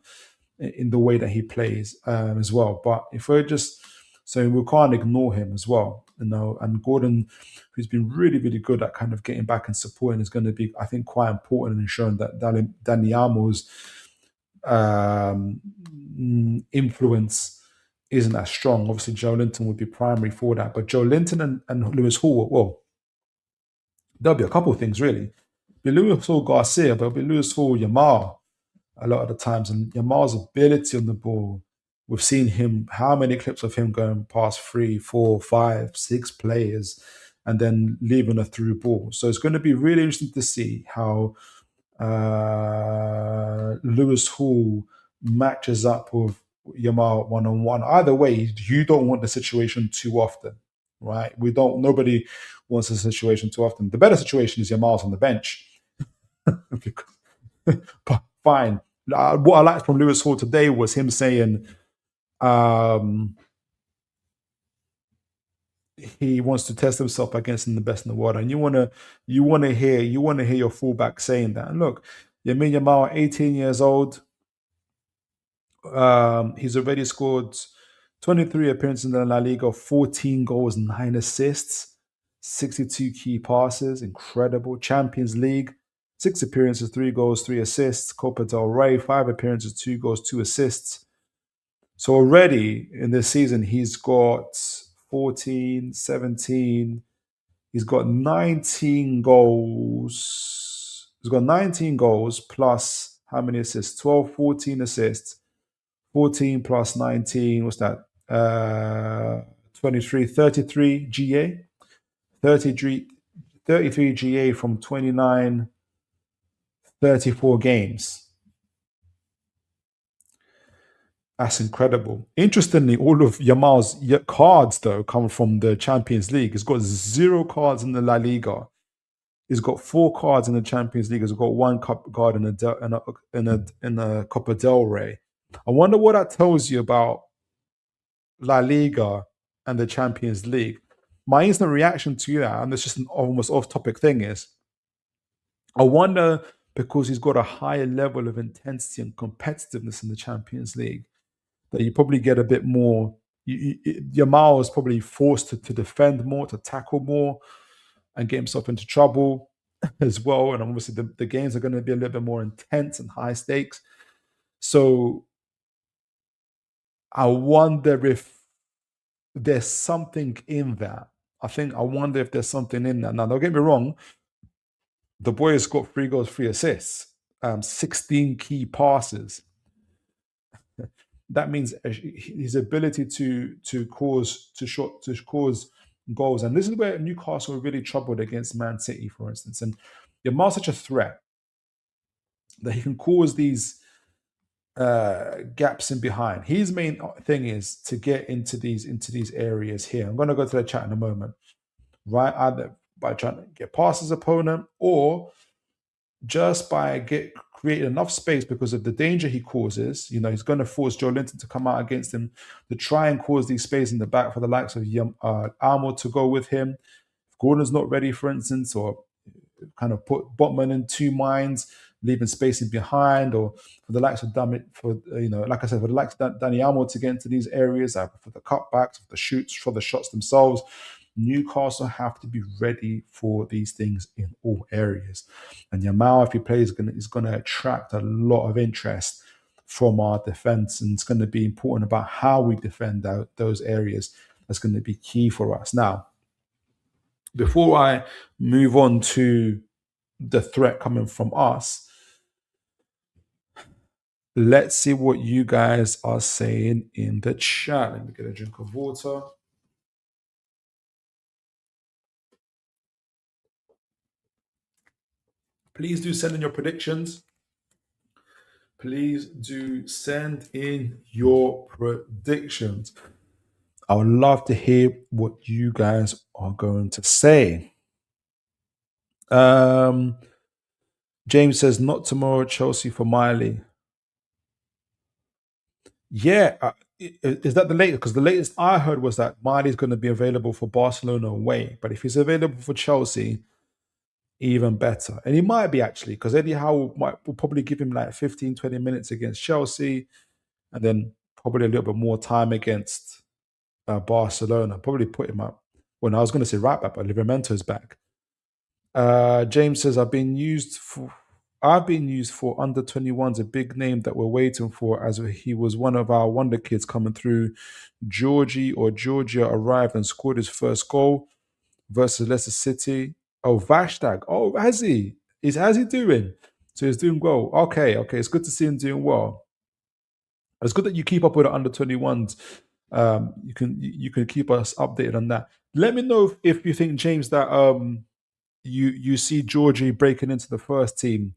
in the way that he plays as well. But if we're just so we can't ignore him as well, you know. And Gordon, who's been really really good at kind of getting back and supporting, is going to be, I think, quite important in ensuring that Danny Almo's um, influence isn't as strong. Obviously, Joe Linton would be primary for that, but Joe Linton and Lewis Hall, well, there'll be a couple of things really. Be Lewis Hall Garcia, but it'll be Lewis Hall Yamal a lot of the times, and Yamal's ability on the ball. We've seen him, how many clips of him going past 3, 4, 5, 6 players and then leaving a through ball. So it's going to be really interesting to see how Lewis Hall matches up with Yamal one on one. Either way, you don't want the situation too often, right? Nobody wants a situation too often. The better situation is Yamal's on the bench. But fine. What I liked from Lewis Hall today was him saying he wants to test himself against the best in the world, and you want to hear your fullback saying that. And look, Yamin Yamal, 18 years old, he's already scored 23 appearances in the La Liga, 14 goals, 9 assists, 62 key passes, incredible. Champions League, 6 appearances, 3 goals, 3 assists. Copa del Rey, 5 appearances, 2 goals, 2 assists. So already in this season, he's got 14, 17. He's got 19 goals. He's got 19 goals plus how many assists? 12, 14 assists. 14 plus 19, what's that? 23, 33 GA. 33 GA from 29, 34 games. That's incredible. Interestingly, all of Yamal's cards, though, come from the Champions League. He's got 0 cards in the La Liga. He's got 4 cards in the Champions League. He's got 1 cup card in a Copa del Rey. I wonder what that tells you about La Liga and the Champions League. My instant reaction to that, and it's just an almost off-topic thing, is I wonder, because he's got a higher level of intensity and competitiveness in the Champions League, that you probably get a bit more. Yamal is probably forced to defend more, to tackle more, and get himself into trouble as well. And obviously, the games are going to be a little bit more intense and high stakes. So I wonder if there's something in that. I wonder if there's something in that. Now, don't get me wrong. The boy has got 3 goals, 3 assists, 16 key passes. That means his ability to cause goals, and this is where Newcastle really troubled against Man City, for instance. And Yamal's such a threat that he can cause these gaps in behind. His main thing is to get into these areas here. I'm going to go to the chat in a moment, right? Either by trying to get past his opponent or just by creating enough space because of the danger he causes. You know, he's going to force Joe Linton to come out against him to try and cause these space in the back for the likes of Almo to go with him. If Gordon's not ready, for instance, or kind of put Botman in 2 minds, leaving spacing behind, or for the likes of like I said, for the likes of Danny Almo to get into these areas, for the cutbacks, for the shoots, for the shots themselves. Newcastle have to be ready for these things in all areas. And Yamal, if he plays, is going to attract a lot of interest from our defense. And it's going to be important about how we defend those areas. That's going to be key for us. Now, before I move on to the threat coming from us, let's see what you guys are saying in the chat. Let me get a drink of water. Please do send in your predictions. Please do send in your predictions. I would love to hear what you guys are going to say. James says, not tomorrow, Chelsea for Miley. Yeah, Is that the latest? Because the latest I heard was that Miley's going to be available for Barcelona away, but if he's available for Chelsea, even better. And he might be actually, because Eddie Howe will probably give him like 15, 20 minutes against Chelsea, and then probably a little bit more time against Barcelona. Probably put him up. Well, I was going to say right back, but Livermento's back. James says I've been used for under 21s, a big name that we're waiting for, as he was one of our wonder kids coming through. Georgia arrived and scored his first goal versus Leicester City. Oh, Vashtag. Oh, has he? How's he doing? So he's doing well. Okay. It's good to see him doing well. It's good that you keep up with the under 21s. You can keep us updated on that. Let me know if you think, James, that you see Georgie breaking into the first team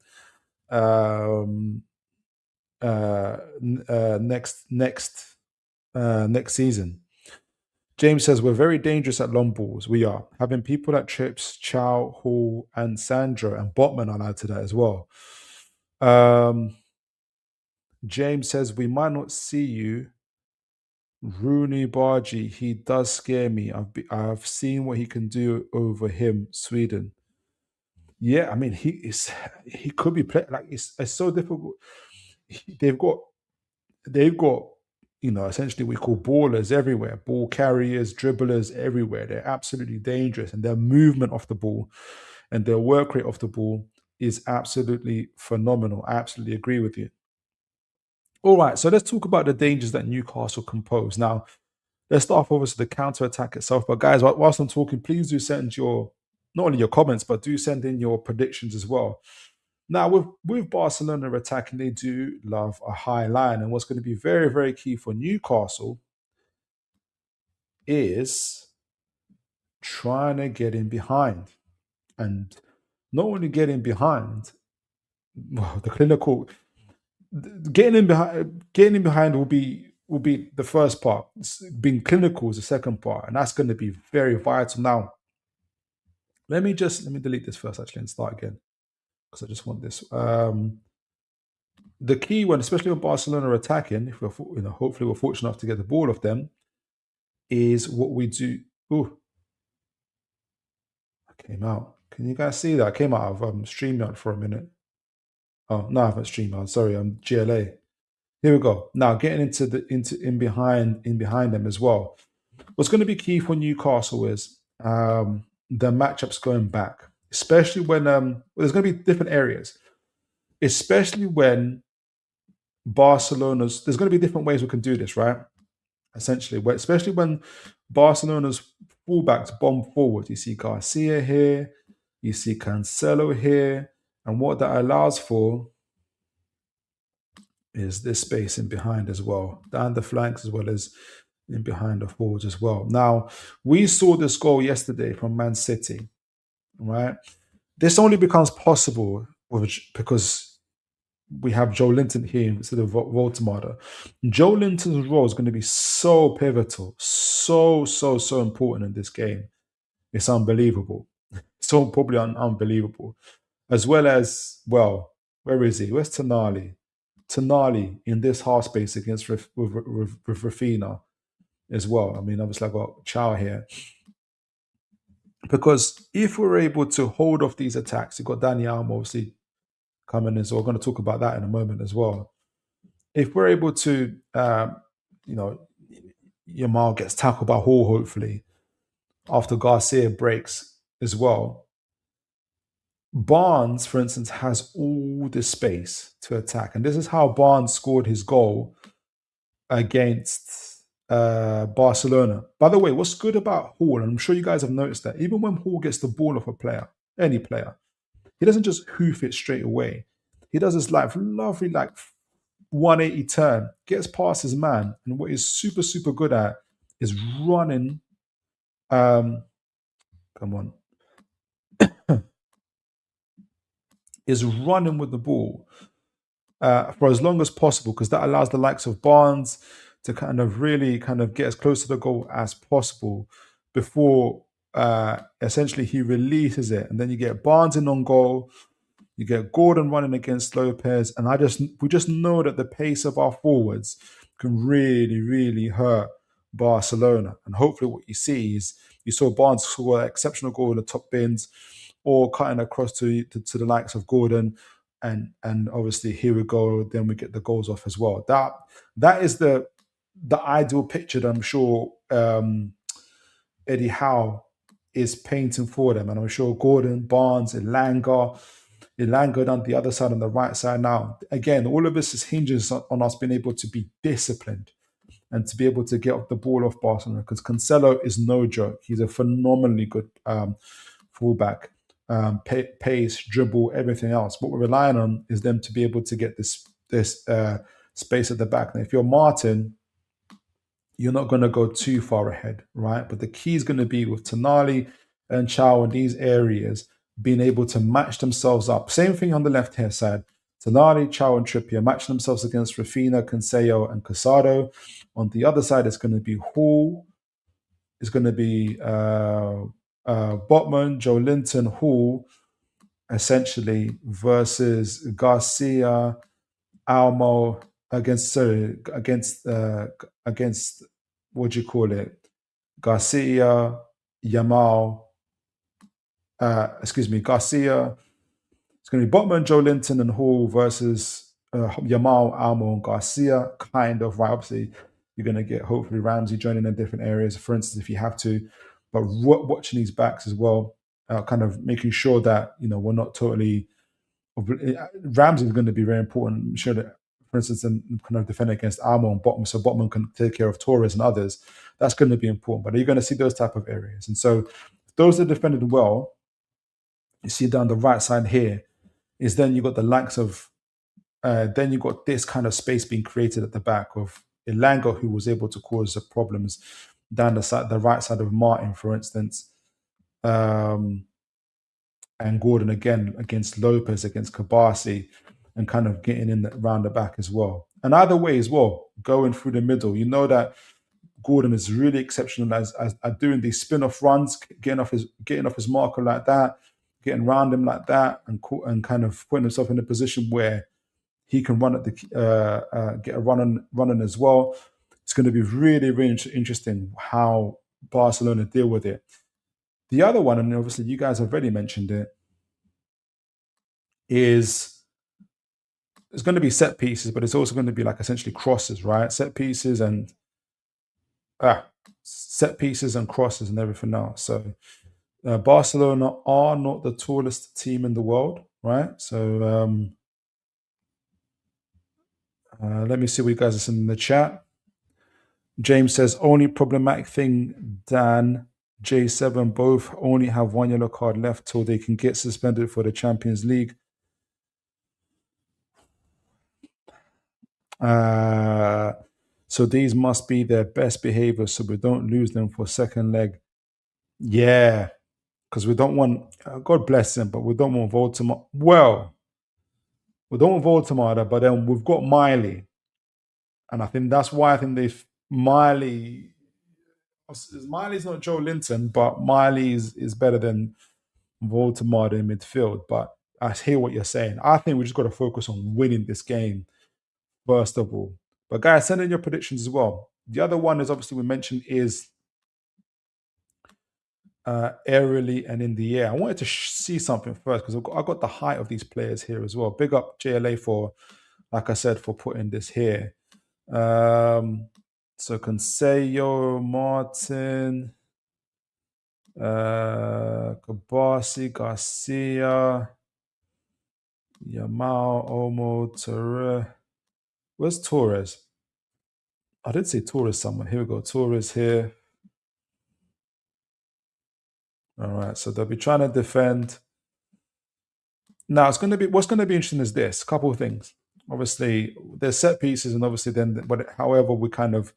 next season. James says we're very dangerous at long balls. We are having people like Trips, Chow, Hall, and Sandro, and Botman are allowed to that as well. James says we might not see you. Rooney Bargy, he does scare me. I've seen what he can do over him, Sweden. Yeah, I mean he could be play like it's so difficult. They've got essentially we call ballers everywhere, ball carriers, dribblers everywhere. They're absolutely dangerous, and their movement off the ball and their work rate off the ball is absolutely phenomenal. I absolutely agree with you. All right, so let's talk about the dangers that Newcastle can pose. Now, let's start off obviously the counter attack itself. But guys, whilst I'm talking, please do send your not only your comments, but do send in your predictions as well. Now, with Barcelona attacking, they do love a high line. And what's going to be very, very key for Newcastle is trying to get in behind. And not only getting behind, well, the clinical getting in behind will be the first part. Being clinical is the second part, and that's going to be very vital. Now, let me delete this first actually and start again, because I just want this. The key one, especially when Barcelona are attacking, if we're hopefully we're fortunate enough to get the ball off them, is what we do. Ooh, I came out. Can you guys see that? I came out of StreamYard for a minute. Oh no, I haven't StreamYard. Sorry, I'm GLA. Here we go. Now getting in behind them as well. What's going to be key for Newcastle is the matchups going back, especially when there's going to be different areas, especially when there's going to be different ways we can do this, right? Essentially, especially when Barcelona's fullbacks bomb forward. You see Garcia here, you see Cancelo here, and what that allows for is this space in behind as well, down the flanks as well as in behind the forwards as well. Now, we saw this goal yesterday from Man City, right? This only becomes possible because we have Joe Linton here instead of Voltemada. Joe Linton's role is going to be so pivotal, so important in this game. It's unbelievable. So probably unbelievable. As well as, well, where is he? Where's Tonali? Tonali in this half space against with Rafinha as well. I mean, obviously I've got Chow here. Because if we're able to hold off these attacks, you've got Danny Almo obviously coming in, so we're going to talk about that in a moment as well. If we're able to, Yamal gets tackled by Hall, hopefully, after Garcia breaks as well. Barnes, for instance, has all this space to attack. And this is how Barnes scored his goal against Barcelona. By the way, what's good about Hall, and I'm sure you guys have noticed that, even when Hall gets the ball off a player, any player, he doesn't just hoof it straight away. He does this lovely 180 turn, gets past his man, and what he's super good at is running. Come on. Is running with the ball for as long as possible, because that allows the likes of Barnes to really get as close to the goal as possible before essentially he releases it. And then you get Barnes in on goal, you get Gordon running against Lopez, and we just know that the pace of our forwards can really, really hurt Barcelona. And hopefully what you see is you saw Barnes score an exceptional goal in the top bins, or cutting across to the likes of Gordon. And obviously here we go, then we get the goals off as well. That is the ideal picture that I'm sure Eddie Howe is painting for them. And I'm sure Gordon, Barnes, Elanga on the other side, on the right side. Now, again, all of this is hinges on us being able to be disciplined and to be able to get off the ball off Barcelona, because Cancelo is no joke. He's a phenomenally good fullback. Pace, dribble, everything else. What we're relying on is them to be able to get this space at the back. Now, if you're Martin, you're not going to go too far ahead, right? But the key is going to be with Tonali and Chow in these areas being able to match themselves up. Same thing on the left-hand side. Tonali, Chow, and Trippier matching themselves against Rafinha, Cancelo, and Casado. On the other side, it's going to be Hall. It's going to be Botman, Joe Linton, Hall, essentially, versus Garcia, Almo, against what do you call it? Garcia, Yamal, Garcia. It's going to be Botman, Joe Linton, and Hall versus Yamal, Almo, and Garcia. Kind of, right? Obviously, you're going to get hopefully Ramsey joining in different areas, for instance, if you have to. But watching these backs as well, kind of making sure that we're not totally. Ramsey is going to be very important. I'm sure that, for instance, in kind of defending against Almo and Botman, so Botman can take care of Torres and others. That's going to be important. But are you going to see those type of areas? And so those that defended well, you see down the right side here, is then you got the likes of, then you got this kind of space being created at the back of Elanga, who was able to cause the problems down the right side of Martin, for instance. And Gordon again against Lopez, against Kabasi, and kind of getting in around the back as well. And either way as well, going through the middle, you know that Gordon is really exceptional at doing these spin-off runs, getting off his marker like that, getting around him like that, and kind of putting himself in a position where he can run at the get a running as well. It's going to be really, really interesting how Barcelona deal with it. The other one, and obviously you guys have already mentioned it, is it's going to be set pieces, but it's also going to be like essentially crosses, right? Set pieces and crosses and everything else. So Barcelona are not the tallest team in the world, right? So let me see what you guys are saying in the chat. James says, only problematic thing, Dan, J7 both only have one yellow card left till they can get suspended for the Champions League. So these must be their best behavior so we don't lose them for second leg. Yeah, because we don't want, God bless them, but we don't want Voldemort. Well, we don't want Voldemort, but then we've got Miley. And I think that's why I think Miley's not Joe Linton, but Miley is better than Voldemort in midfield. But I hear what you're saying. I think we just got to focus on winning this game, first of all. But guys, send in your predictions as well. The other one is obviously we mentioned is aerially and in the air. I wanted to see something first because I got the height of these players here as well. Big up JLA for, like I said, for putting this here. So Consejo, Martin, Kabasi, Garcia, Yamal, Olmo, Torres. Where's Torres? I did say Torres somewhere. Here we go. Torres here. All right. So they'll be trying to defend. Now what's going to be interesting is this. A couple of things. Obviously, there's set pieces, and obviously then, but however we kind of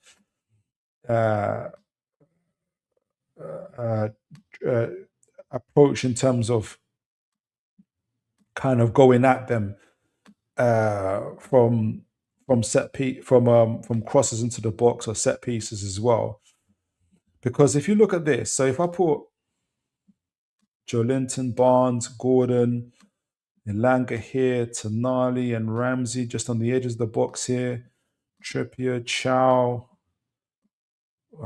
approach in terms of kind of going at them from crosses into the box or set pieces as well. Because if you look at this, so if I put Joe Linton, Barnes, Gordon, Elanga here, Tonali and Ramsey just on the edges of the box here, Trippier, Chow, uh,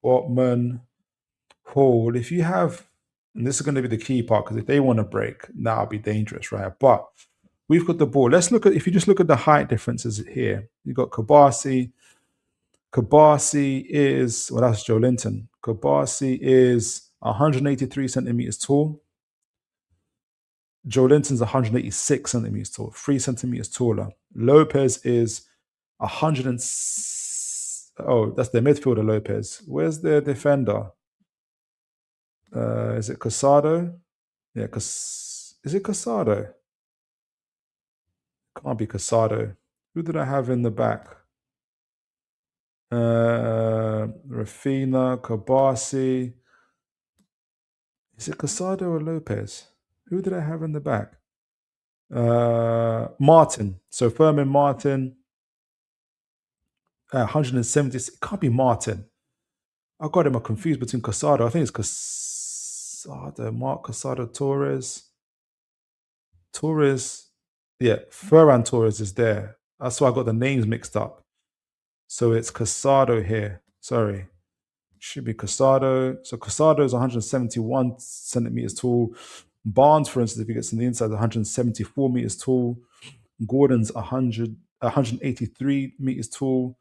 Botman, Hall. If you have, and this is going to be the key part, because if they want to break, that'll be dangerous, right? But we've got the ball. Let's look at, if you just look at the height differences here, you got Kabasi. Kabasi is, well, that's Joe Linton. Kabasi is 183 centimeters tall. Joe Linton's 186 centimeters tall, 3 centimeters taller. Lopez is 100 and, oh, that's the midfielder Lopez. Where's the defender? Is it Casado? Yeah, is it Casado? Can't be Casado. Who did I have in the back? Rafina, Kabasi. Is it Casado or Lopez? Who did I have in the back? Martin. So Furman Martin, 170. It can't be Martin. I got him confused between Casado. I think it's Casado, Mark Casado Torres. Torres. Yeah, Ferran Torres is there. That's why I got the names mixed up. So it's Casado here. Sorry. Should be Casado. So Casado is 171 centimeters tall. Barnes, for instance, if he gets on the inside, 174 meters tall. Gordon's 183 meters tall.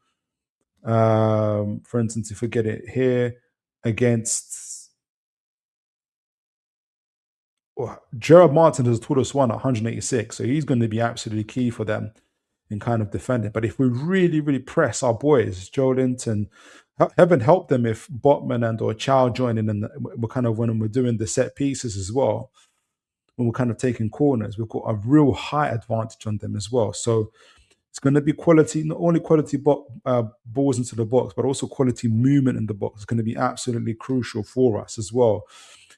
For instance, if we get it here against Gerard Martin is the tallest one at 186, so he's going to be absolutely key for them in kind of defending. But if we really, really press our boys, Joe Linton, heaven help them if Botman and or Chow join in, and we're kind of, when we're doing the set pieces as well, when we're kind of taking corners, we've got a real high advantage on them as well. So it's going to be quality, not only quality balls into the box, but also quality movement in the box. It's going to be absolutely crucial for us as well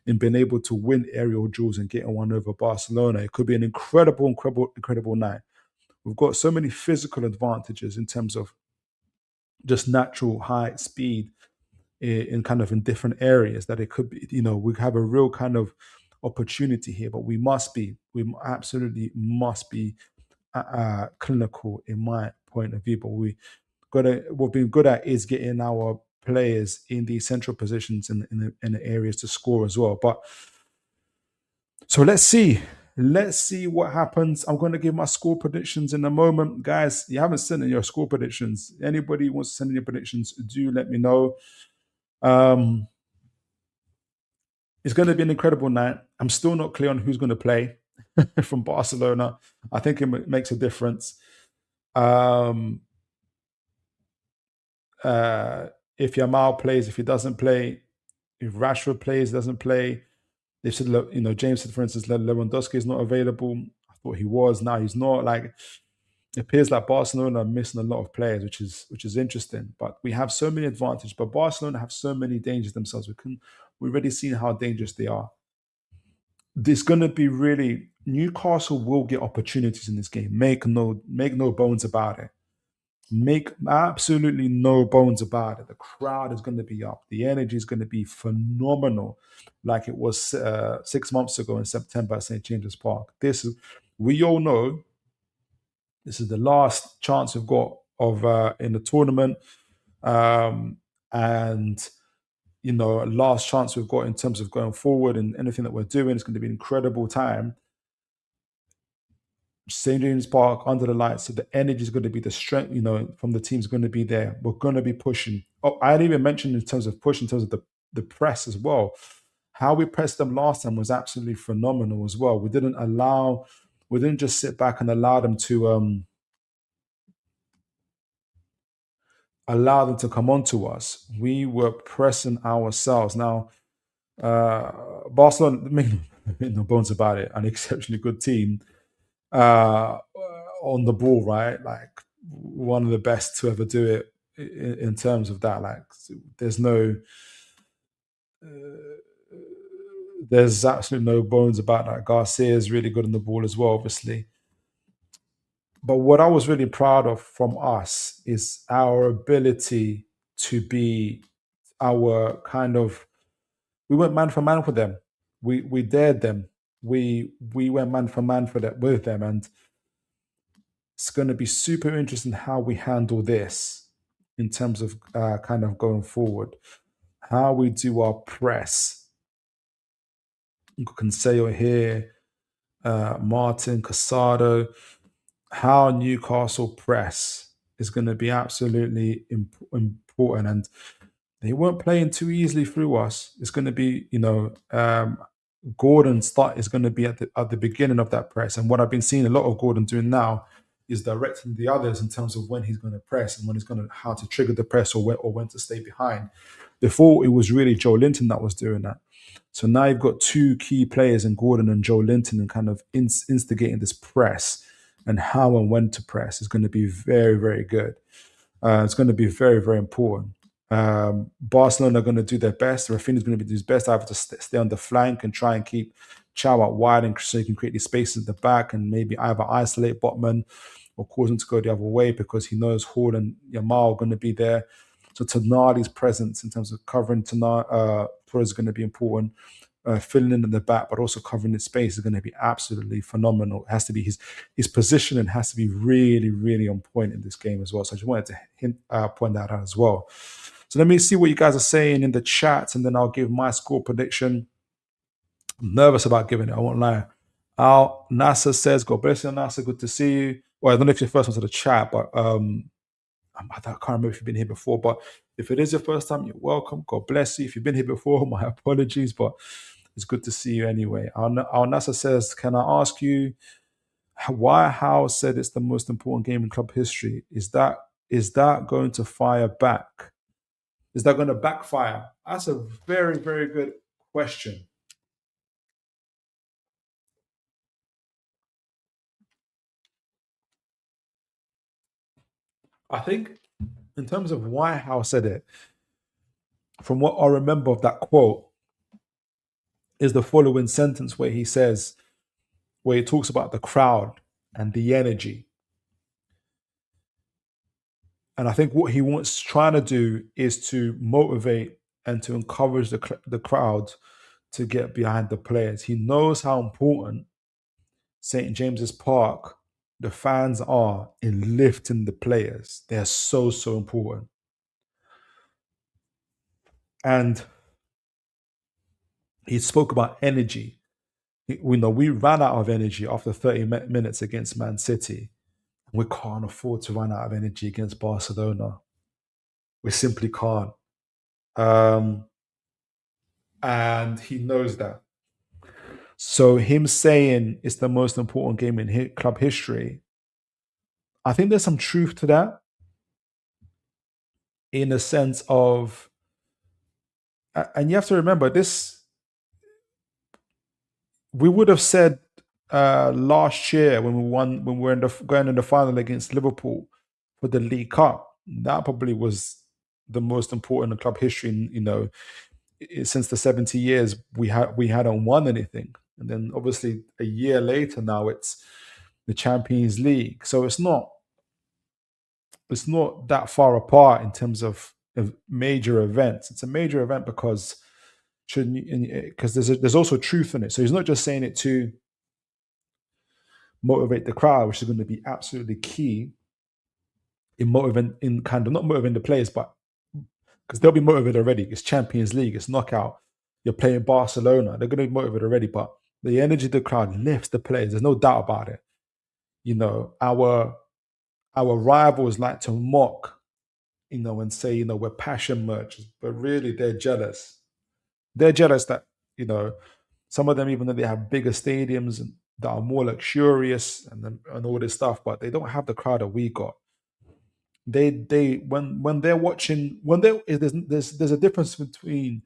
in being able to win aerial duels and getting one over Barcelona. It could be an incredible night. We've got so many physical advantages in terms of just natural height, speed, in kind of in different areas, that it could be, we have a real kind of opportunity here. But we absolutely must be clinical in my point of view. But what we've been good at is getting our players in these central positions in the areas to score as well. But so let's see what happens. I'm going to give my score predictions in a moment, guys. You haven't sent in your score predictions. Anybody wants to send in your predictions, do let me know. It's going to be an incredible night. I'm still not clear on who's going to play from Barcelona. I think it makes a difference. If Yamal plays, if he doesn't play, if Rashford plays, doesn't play. They said, James said, for instance, Lewandowski is not available. I thought he was. Now he's not. Like, it appears like Barcelona are missing a lot of players, which is interesting. But we have so many advantages. But Barcelona have so many dangers themselves. We've already seen how dangerous they are. There's going to be really, Newcastle will get opportunities in this game. Make no bones about it. Make absolutely no bones about it. The crowd is going to be up. The energy is going to be phenomenal, like it was 6 months ago in September at St. James's Park. We all know this is the last chance we've got of in the tournament, and last chance we've got in terms of going forward and anything that we're doing. It's going to be an incredible time. St. James's Park under the lights, so the energy is going to be the strength, from the team's going to be there. We're going to be pushing. Oh, I didn't even mention in terms of push, in terms of the press as well. How we pressed them last time was absolutely phenomenal as well. We didn't just sit back and allow them to come on to us. We were pressing ourselves. Now, Barcelona, make no bones about it, an exceptionally good team. On the ball, right? Like, one of the best to ever do it in terms of that. Like, there's absolutely no bones about that. Garcia is really good on the ball as well, obviously. But what I was really proud of from us is our ability to be our kind of, we went man for man with them. We dared them. We went man for man with them, and It's going to be super interesting how we handle this in terms of kind of going forward. How we do our press. Consejo here, Martin, Casado. How Newcastle press is going to be absolutely important. And they weren't playing too easily through us. It's going to be, Gordon start is going to be at the beginning of that press. And what I've been seeing a lot of Gordon doing now is directing the others in terms of when he's going to press and when he's going to how to trigger the press or when to stay behind. Before it was really Joe Linton that was doing that. So now you've got two key players in Gordon and Joe Linton and kind of instigating this press and how and when to press is going to be very, very good. It's going to be very, very important. Barcelona are going to do their best. Rafinha's going to do his best either to stay on the flank and try and keep Chow out wide and so he can create these spaces at the back and maybe either isolate Botman or cause him to go the other way because he knows Hall and Yamal are going to be there. So Tonali's presence in terms of covering Torres is going to be important. Filling in the back, but also covering the space is going to be absolutely phenomenal. It has to be his positioning has to be really, really on point in this game as well. So I just wanted to point that out as well. So let me see what you guys are saying in the chat, and then I'll give my score prediction. I'm nervous about giving it. I won't lie. Al Nasser says, "God bless you, Nasser. Good to see you." Well, I don't know if you're first one to the chat, but I can't remember if you've been here before, but if it is your first time, you're welcome. God bless you. If you've been here before, my apologies, but it's good to see you anyway. Al Nasser says, can I ask you why Howe said it's the most important game in club history? Is that going to fire back? Is that going to backfire? That's a very, very good question. I think in terms of why Howe said it, from what I remember of that quote, is the following sentence where he talks about the crowd and the energy. And I think what he wants trying to do is to motivate and to encourage the crowd to get behind the players. He knows how important St. James's Park, the fans are in lifting the players. They're so, so important. And he spoke about energy. We know we ran out of energy after 30 minutes against Man City. We can't afford to run out of energy against Barcelona. We simply can't. And he knows that. So him saying it's the most important game in club history, I think there's some truth to that in a sense of, and you have to remember this, we would have said last year when we were going in the final against Liverpool for the League Cup, that probably was the most important in club history, since the 70 years we hadn't won anything. And then obviously a year later now it's the Champions League. So it's not that far apart in terms of major events. It's a major event because there's also truth in it. So he's not just saying it to motivate the crowd, which is going to be absolutely key in not motivating the players, but because they'll be motivated already. It's Champions League, it's knockout. You're playing Barcelona. They're going to be motivated already, but the energy of the crowd lifts the players. There's no doubt about it. Our rivals like to mock, and say, we're passion merchants, but really they're jealous. They're jealous that, some of them, even though they have bigger stadiums that are more luxurious and all this stuff, but they don't have the crowd that we got. When they're watching, there's a difference between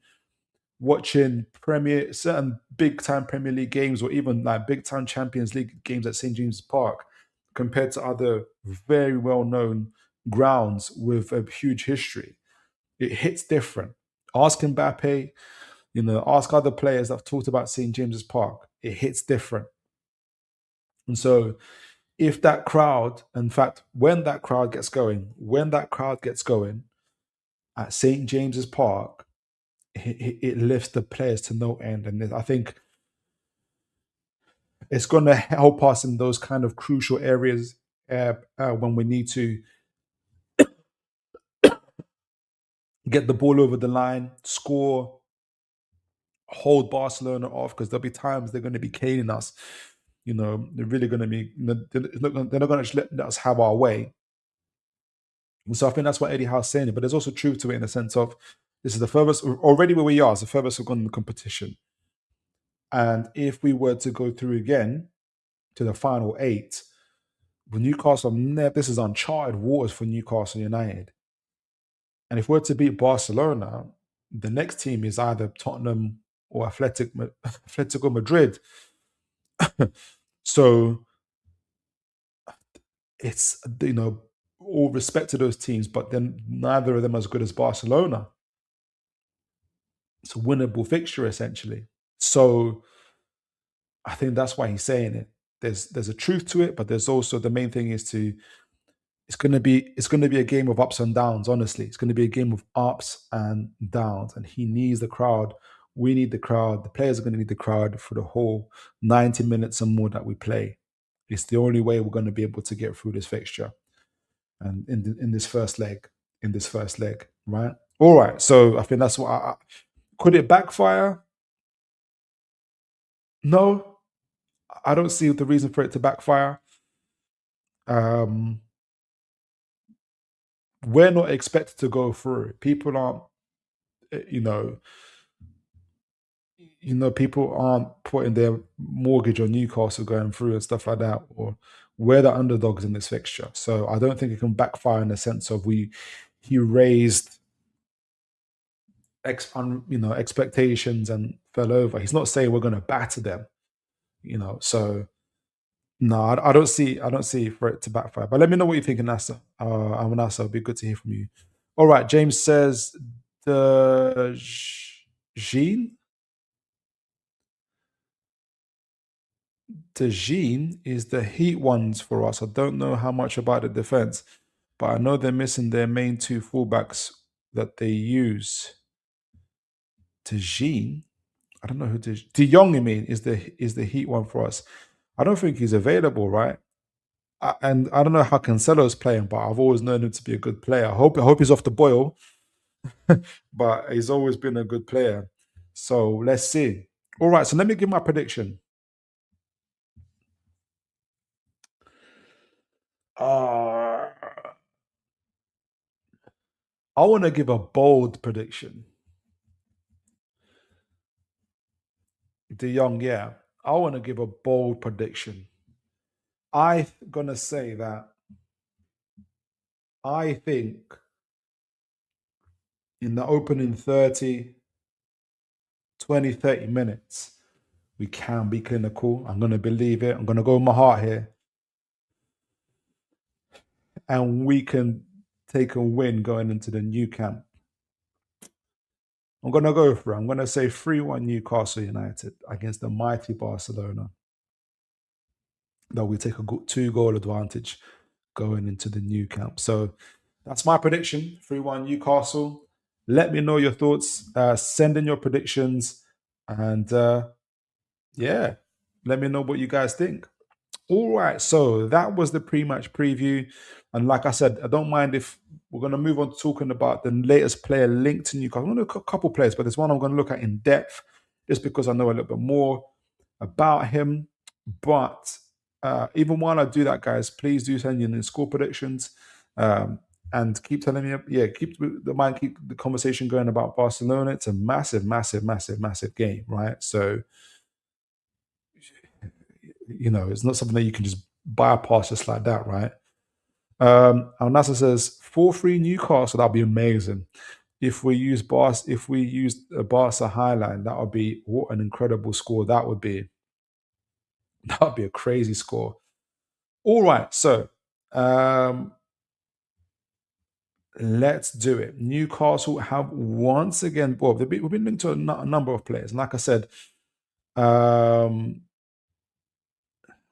watching certain big time Premier League games or even like big time Champions League games at St. James's Park compared to other very well known grounds with a huge history. It hits different. Ask Mbappe, ask other players that have talked about St. James's Park. It hits different. And so if that crowd, in fact, when that crowd gets going at St. James's Park, it lifts the players to no end. And I think it's going to help us in those kind of crucial areas when we need to get the ball over the line, score, hold Barcelona off, because there'll be times they're going to be caning us. They're really going to be. They're not going to let us have our way. So I think that's what Eddie Howe's saying. But there's also truth to it in the sense of this is the furthest already where we are. It's the furthest we've gone in the competition. And if we were to go through again to the final eight, with Newcastle, this is uncharted waters for Newcastle United. And if we're to beat Barcelona, the next team is either Tottenham or Atletico Madrid. So it's, all respect to those teams, but then neither of them as good as Barcelona. It's a winnable fixture essentially. So I think that's why he's saying it. There's a truth to it, but there's also the main thing is it's gonna be a game of ups and downs, honestly. It's gonna be a game of ups and downs. And he needs the crowd. We need the crowd. The players are gonna need the crowd for the whole 90 minutes and more that we play. It's the only way we're gonna be able to get through this fixture. And in this first leg, right? All right. So I think that's what could it backfire? No, I don't see the reason for it to backfire. Um, we're not expected to go through. People aren't, eh, people aren't putting their mortgage on Newcastle going through and stuff like that. Or we're the underdogs in this fixture, so I don't think it can backfire in the sense of he raised expectations and fell over. He's not saying we're going to batter them, So no, I don't see for it to backfire. But let me know what you think, Anasa. Anasa, it'd be good to hear from you. All right, James says the Jean. The Jean is the heat ones for us. I don't know how much about the defense, but I know they're missing their main two fullbacks that they use. De Jean, I don't know who De Jong. I mean, is the heat one for us? I don't think he's available, right? And I don't know how Cancelo's playing, but I've always known him to be a good player. I hope he's off the boil, but he's always been a good player. So let's see. All right, so let me give my prediction. I want to give a bold prediction. De Jong, yeah. I want to give a bold prediction. I'm gonna say that I think in the opening 20, 30 minutes, we can be clinical. I'm going to believe it. I'm going to go with my heart here. And we can take a win going into the new camp. I'm going to go for it. I'm going to say 3-1 Newcastle United against the mighty Barcelona. That we take a 2-goal advantage going into the new camp. So that's my prediction, 3-1 Newcastle. Let me know your thoughts. Send in your predictions. And yeah, let me know what you guys think. All right, so that was the pre-match preview, and like I said, I don't mind if we're going to move on to talking about the latest player linked to Newcastle. I'm going to look at a couple players, but there's one I'm going to look at in depth, just because I know a little bit more about him. But even while I do that, guys, please do send in score predictions, and keep telling me, keep the conversation going about Barcelona. It's a massive, massive, massive, massive game, right? So it's not something that you can just bypass just like that, right? Al Nasser says 4-3 Newcastle. That'd be amazing. If we use a Barca highline, that would be what an incredible score that would be. That would be a crazy score. All right, so let's do it. Newcastle have once again. Well, we've been linked to a number of players. And like I said,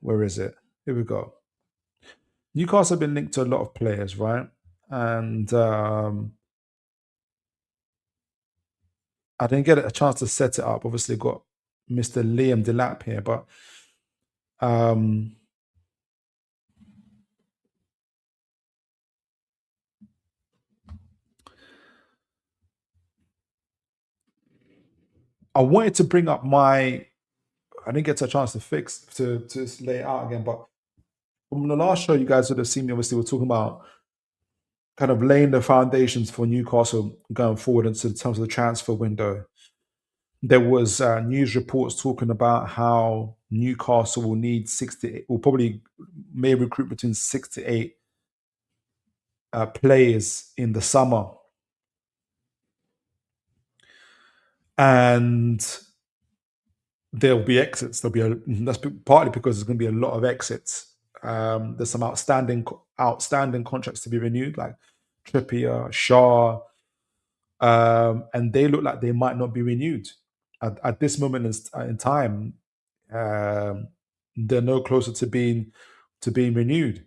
where is it? Here we go. Newcastle have been linked to a lot of players, right? And I didn't get a chance to set it up. Obviously, got Mr. Liam Delap here, but I wanted to bring up my. I didn't get a chance to lay it out again, but from the last show, you guys would have seen me. Obviously, we're talking about kind of laying the foundations for Newcastle going forward into terms of the transfer window. There was news reports talking about how Newcastle will need 68, will probably may recruit between 6 to 8 players in the summer, and there'll be exits. That's partly because there's going to be a lot of exits. There's some outstanding contracts to be renewed, like Trippier, Shaw, and they look like they might not be renewed at this moment in time. They're no closer to being renewed.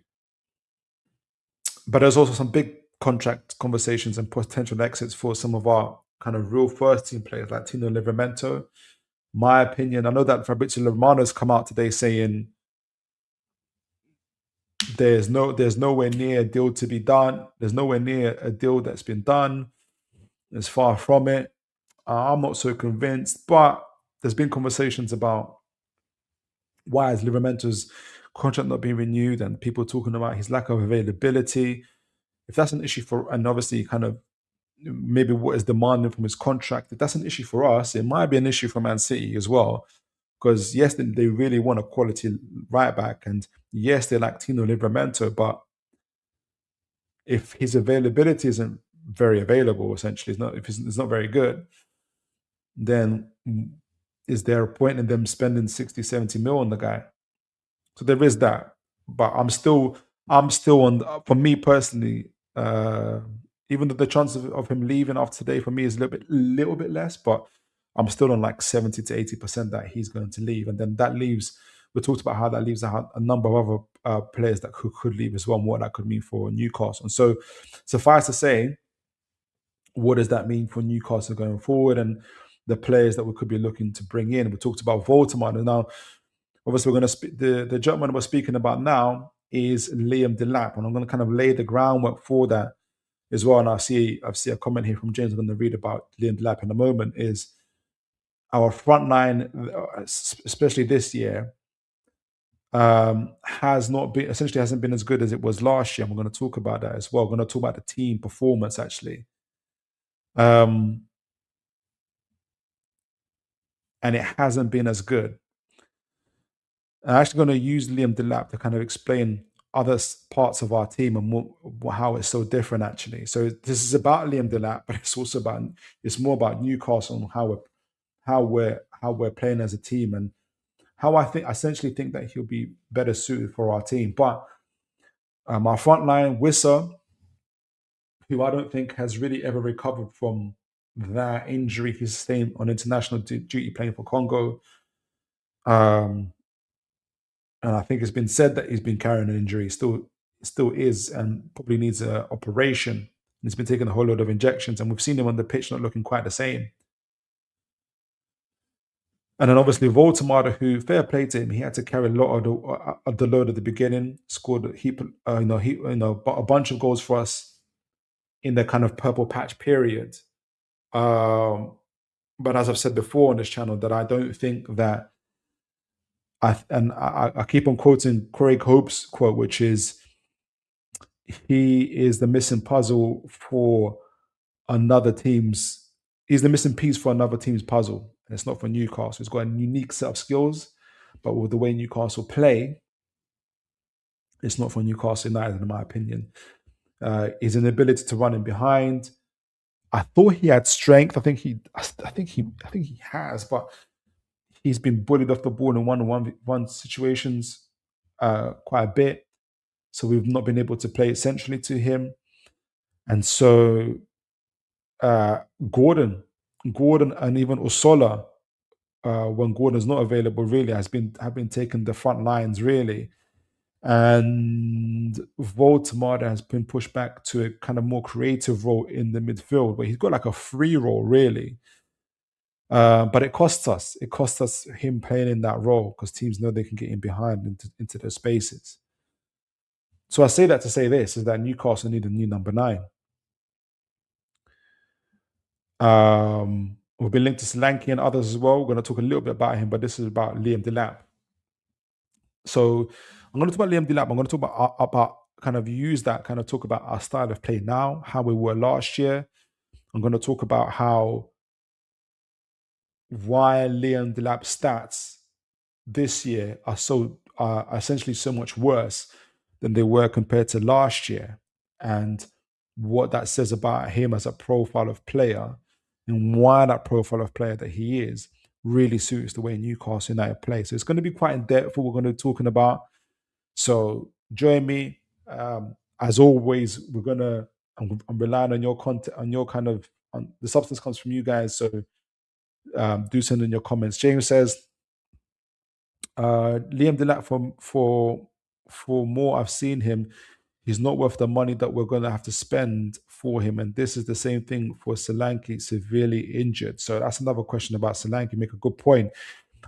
But there's also some big contract conversations and potential exits for some of our kind of real first team players like Tino Livramento. My opinion, I know that Fabrizio Romano's come out today saying there's nowhere near a deal to be done. There's nowhere near a deal that's been done. It's far from it. I'm not so convinced, but there's been conversations about why is Livramento's contract not being renewed, and people talking about his lack of availability. If that's an issue and obviously kind of maybe what is demanding from his contract, if that's an issue for us, it might be an issue for Man City as well. Because yes, they really want a quality right back, and yes, they like Tino Livramento, but if his availability isn't very available, essentially, it's not very good, then is there a point in them spending 60, 70 mil on the guy? So there is that. But I'm still on, for me personally, even though the chance of him leaving after today for me is a little bit less, but I'm still on like 70 to 80% that he's going to leave. And then that leaves, we talked about how that leaves a number of other players that could leave as well, and what that could mean for Newcastle. And so suffice to say, what does that mean for Newcastle going forward and the players that we could be looking to bring in? We talked about Voldemort, and now obviously we're going to the gentleman we're speaking about now is Liam Delap, and I'm going to kind of lay the groundwork for that as well. And I see a comment here from James I'm going to read about Liam Delap in a moment. Is our front line, especially this year, hasn't been as good as it was last year. And we're going to talk about that as well. We're going to talk about the team performance actually. And it hasn't been as good. I'm actually going to use Liam Delap to kind of explain other parts of our team and how it's so different actually. So this is about Liam Delap, but it's more about Newcastle and how we're playing as a team, and how I essentially think that he'll be better suited for our team. But our front line, Wissa, who I don't think has really ever recovered from that injury he sustained on international duty playing for Congo. And I think it's been said that he's been carrying an injury, still is, and probably needs an operation. And he's been taking a whole load of injections, and we've seen him on the pitch not looking quite the same. And then obviously Voldemort, who, fair play to him, he had to carry a lot of the load at the beginning. Scored a heap, a bunch of goals for us in the kind of purple patch period. But as I've said before on this channel, that I don't think that I keep on quoting Craig Hope's quote, which is, he is the missing puzzle for another team's. He's the missing piece for another team's puzzle, and it's not for Newcastle. He's got a unique set of skills, but with the way Newcastle play, it's not for Newcastle United, in my opinion. His inability to run in behind. I thought he had strength. I think he has, but he's been bullied off the ball in one-on-one situations quite a bit. So we've not been able to play it centrally to him. And so Gordon and even Osola, when Gordon's not available, really have been taking the front lines, really. And Voldemort has been pushed back to a kind of more creative role in the midfield, where he's got like a free role, really. But it costs us. It costs us him playing in that role, because teams know they can get in behind into those spaces. So I say that to say this, is that Newcastle need a new number 9. We've been linked to Solanke and others as well. We're going to talk a little bit about him, but this is about Liam Delap. So I'm going to talk about Liam Delap. I'm going to talk about kind of use that, kind of talk about our style of play now, how we were last year. I'm going to talk about why Liam Delap's stats this year are essentially so much worse than they were compared to last year, and what that says about him as a profile of player, and why that profile of player that he is really suits the way Newcastle United play. So it's going to be quite in depth what we're going to be talking about. So join me. As always, I'm relying on your content, on your kind of the substance comes from you guys. So do send in your comments. James says, Liam Delap for more I've seen him, he's not worth the money that we're going to have to spend for him. And this is the same thing for Solanke, severely injured. So that's another question about Solanke. Make a good point.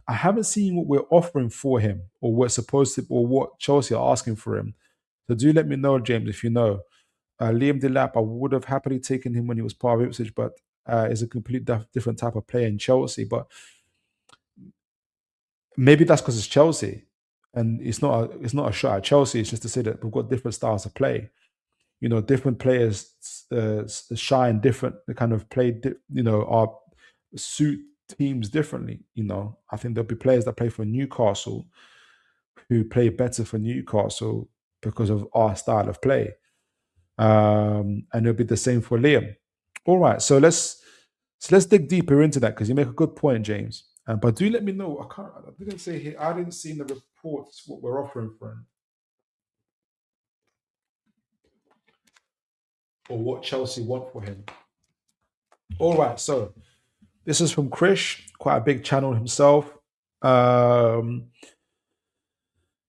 I haven't seen what we're offering for him, or what's supposed to, or what Chelsea are asking for him. So do let me know, James, if you know. Liam Delap, I would have happily taken him when he was part of Ipswich, but is a complete different type of player in Chelsea. But maybe that's because it's Chelsea, and it's not a shot at Chelsea. It's just to say that we've got different styles of play. Different players shine different. They kind of play, are suit teams differently. I think there'll be players that play for Newcastle who play better for Newcastle because of our style of play, and it'll be the same for Liam. All right, so let's dig deeper into that because you make a good point, James. But do let me know. I didn't say here. I didn't see in the reports what we're offering for him or what Chelsea want for him. All right, so this is from Krish, quite a big channel himself.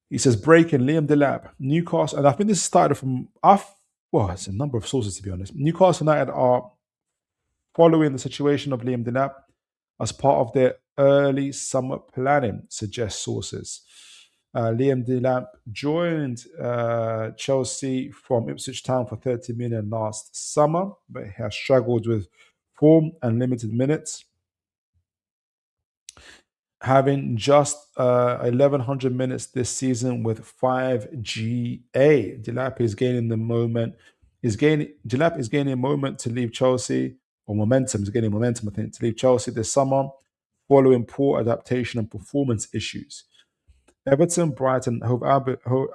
He says, breaking Liam Delap, Newcastle, and I think this started from it's a number of sources to be honest. Newcastle United are following the situation of Liam Delap as part of their early summer planning, suggest sources. Liam Delap joined Chelsea from Ipswich Town for 30 million last summer, but he has struggled with form and limited minutes. Having just 1,100 minutes this season with 5 GA. Delap is gaining the moment. Delap is gaining a moment to leave Chelsea, or momentum. He's gaining momentum, I think, to leave Chelsea this summer, following poor adaptation and performance issues. Everton, Brighton, Hove Albion, Hove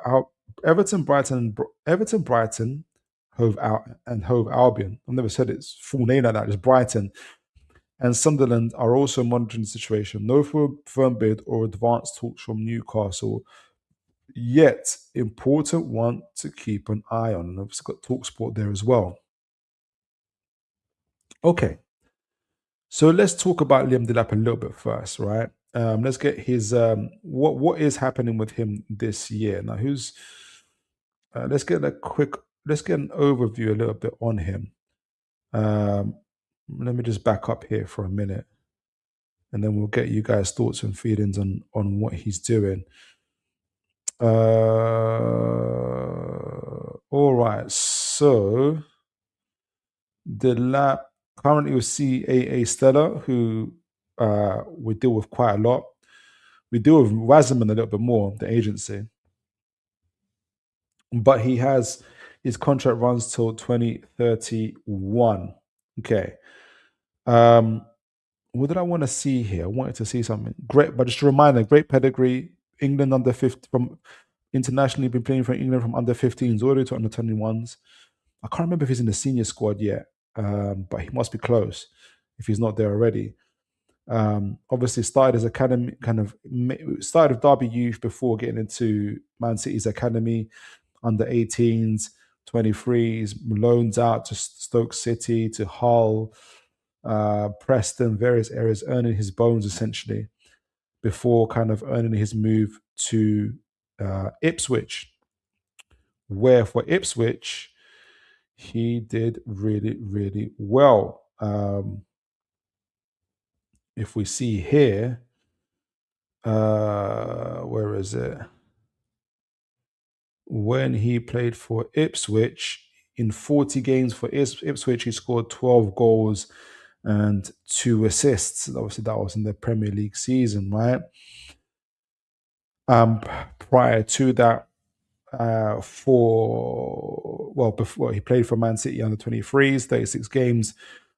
Albion. I've never said its full name like that. It's Brighton and Sunderland are also monitoring the situation. No firm bid or advanced talks from Newcastle, yet important one to keep an eye on. And I've got TalkSport there as well. Okay, so let's talk about Liam Delap a little bit first, right? Let's get his what is happening with him this year. Now, let's get an overview a little bit on him. Let me just back up here for a minute, and then we'll get you guys' thoughts and feelings on what he's doing. All right, so Delap currently with CAA Stella, who we deal with quite a lot. We deal with Wasserman a little bit more, the agency. But his contract runs till 2031. Okay. What did I want to see here? I wanted to see something great, but just a reminder: great pedigree. England under 50 from internationally, been playing for England from under 15s all the way to under 21s. I can't remember if he's in the senior squad yet, but he must be close if he's not there already. Obviously, started as academy, started with Derby Youth before getting into Man City's academy, under 18s, 23s, loans out to Stoke City, to Hull, Preston, various areas, earning his bones essentially before kind of earning his move to Ipswich, where for Ipswich he did really, really well. If we see here, where is it? When he played for Ipswich, in 40 games for Ipswich, he scored 12 goals and 2 assists. Obviously, that was in the Premier League season, right? Prior to that, before he played for Man City under 23s, 36 games,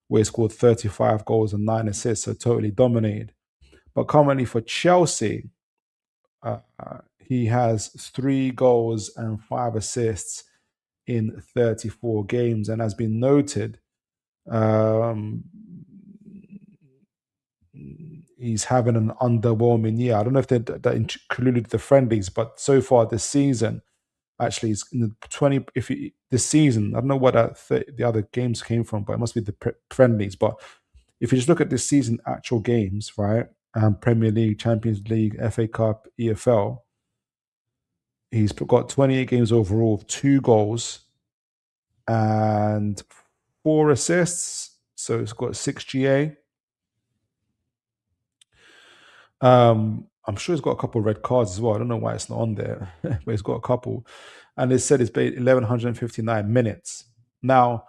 where he scored 35 goals and 9 assists, so totally dominated. But currently for Chelsea, he has 3 goals and 5 assists in 34 games, and has been noted. He's having an underwhelming year. I don't know if that included the friendlies, but so far this season, actually, he's in the 20. This season, I don't know what the other games came from, but it must be the friendlies. But if you just look at this season, actual games, right? Premier League, Champions League, FA Cup, EFL, he's got 28 games overall, 2 goals and 4 assists. So he's got 6 GA. I'm sure he's got a couple of red cards as well. I don't know why it's not on there, but he's got a couple. And it said it's played 1,159 minutes. Now,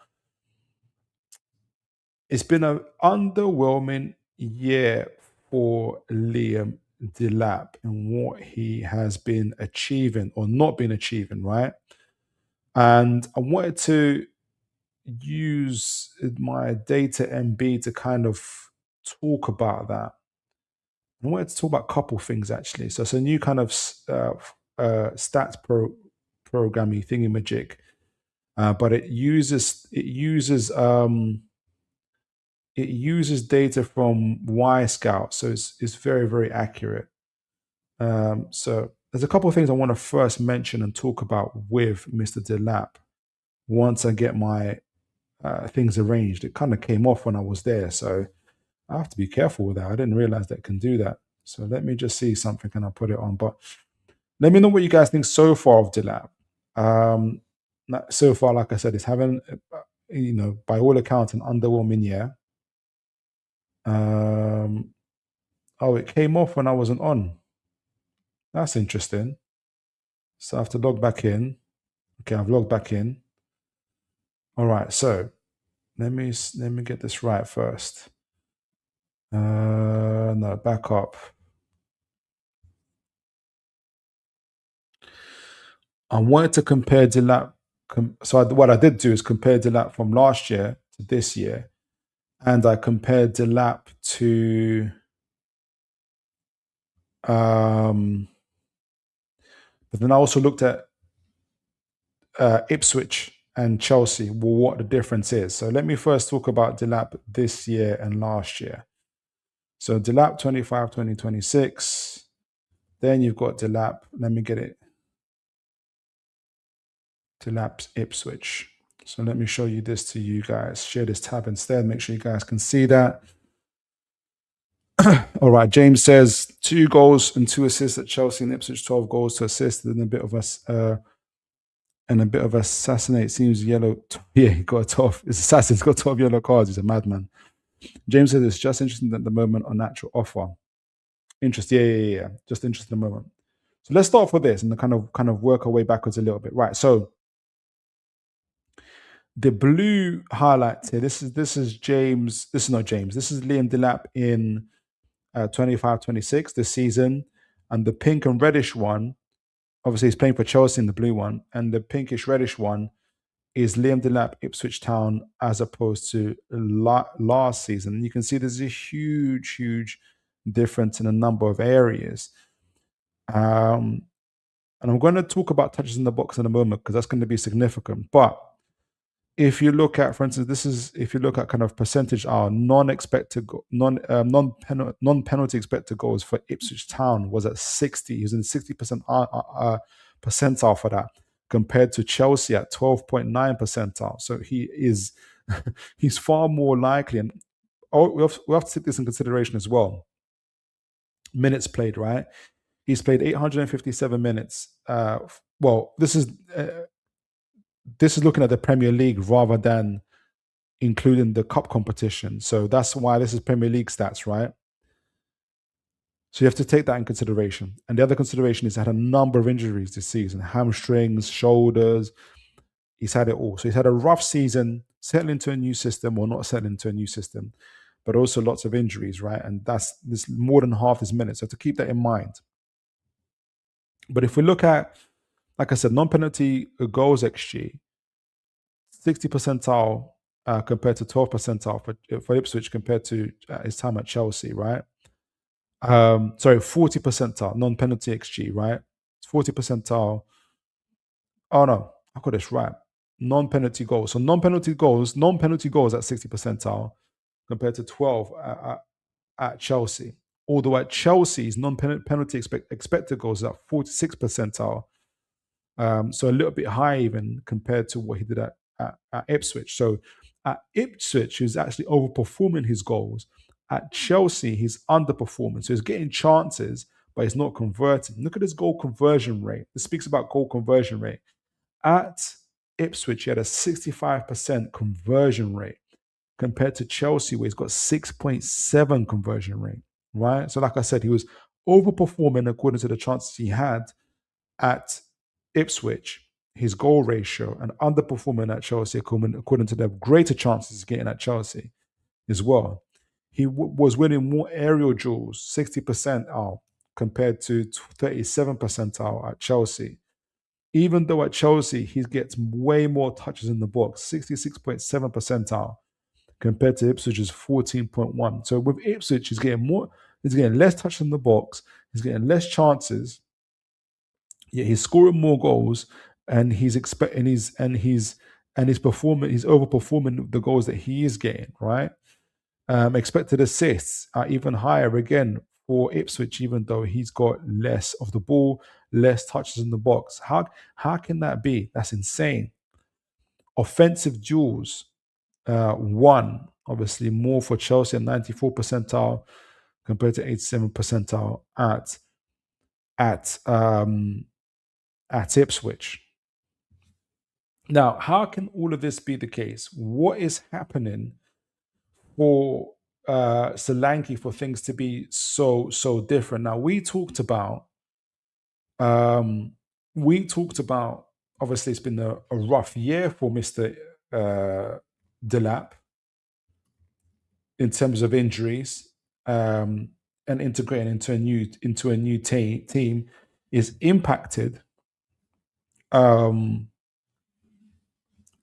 it's been an underwhelming year for Liam Delap and what he has been achieving or not been achieving, right? And I wanted to use my data MB to kind of talk about that. I wanted to talk about a couple things actually. So it's a new kind of stats programming thingamajig, but it uses data from Y Scout, so it's very, very accurate. So there's a couple of things I want to first mention and talk about with Mr. Delap. Once I get my things arranged, it kind of came off when I was there, so I have to be careful with that. I didn't realize that it can do that. So let me just see something and I'll put it on. But let me know what you guys think so far of Delap. So far, like I said, it's having, by all accounts, an underwhelming year. It came off when I wasn't on. That's interesting. So I have to log back in. Okay, I've logged back in. All right, so let me get this right first. No, back up. I wanted to compare Delap. What I did do is compare Delap from last year to this year, and I compared Delap to but then I also looked at Ipswich and Chelsea, what the difference is. So let me first talk about Delap this year and last year. So Delap 25, 2026. Then you've got Delap. Let me get it. Delap Ipswich. So let me show you this to you guys. Share this tab instead. Make sure you guys can see that. All right. James says 2 goals and 2 assists at Chelsea and Ipswich, 12 goals to assist, and a bit of assassinate. Seems yellow. Yeah, he got 12. It's assassin. He's got 12 yellow cards. He's a madman. James says it's just interesting at the moment on natural offer. Interest. Yeah. Just interested in the moment. So let's start off with this and kind of work our way backwards a little bit. Right. So the blue highlights here. This is James. This is not James. This is Liam Delap in 25-26 this season, and the pink and reddish one, obviously he's playing for Chelsea in the blue one, and the pinkish reddish one is Liam Delap Ipswich Town as opposed to last season. You can see there's a huge difference in a number of areas. And I'm going to talk about touches in the box in a moment because that's going to be significant. But if you look at, for instance, if you look at kind of percentage, non-penalty expected goals for Ipswich Town was at 60. He was in 60% percentile for that, compared to Chelsea at 12.9 percentile. So he's far more likely, and we have to take this in consideration as well. Minutes played, right? He's played 857 minutes. This is looking at the Premier League rather than including the cup competition. So that's why this is Premier League stats, right? So you have to take that in consideration. And the other consideration is he had a number of injuries this season, hamstrings, shoulders. He's had it all. So he's had a rough season, settling into a new system or not settling into a new system. but also lots of injuries, right? And that's this more than half his minutes. So to keep that in mind. But if we look at, like I said, non-penalty goals XG, 60 percentile compared to 12 percentile for Ipswich compared to his time at Chelsea, right? Sorry, 40 percentile non-penalty XG, right? 40 percentile. Oh no, I got this right. Non-penalty goals. So non-penalty goals at 60 percentile compared to 12 at Chelsea. Although at Chelsea's non-penalty expected goals is at 46 percentile. So a little bit high even compared to what he did at Ipswich. So at Ipswich, he's actually overperforming his goals. At Chelsea, he's underperforming. So he's getting chances, but he's not converting. Look at his goal conversion rate. This speaks about goal conversion rate. At Ipswich, he had a 65% conversion rate compared to Chelsea, where he's got 6.7 conversion rate, right? So like I said, he was overperforming according to the chances he had at Ipswich, his goal ratio, and underperforming at Chelsea according to the greater chances he's getting at Chelsea as well. He was winning more aerial duels, 60% out compared to 37 percentile at Chelsea. Even though at Chelsea, he gets way more touches in the box, 66.7 percentile compared to Ipswich's 14.1. So with Ipswich, he's getting less touches in the box, he's getting less chances, yet he's scoring more goals, and he's overperforming the goals that he is getting, right? Expected assists are even higher again for Ipswich, even though he's got less of the ball, less touches in the box. How can that be? That's insane. Offensive duels, one, obviously more for Chelsea at 94 percentile compared to 87 percentile at Ipswich. Now, how can all of this be the case? What is happening for Solanke for things to be so different? Now, we talked about obviously it's been a rough year for Mr. Delap in terms of injuries, and integrating into a new team is impacted.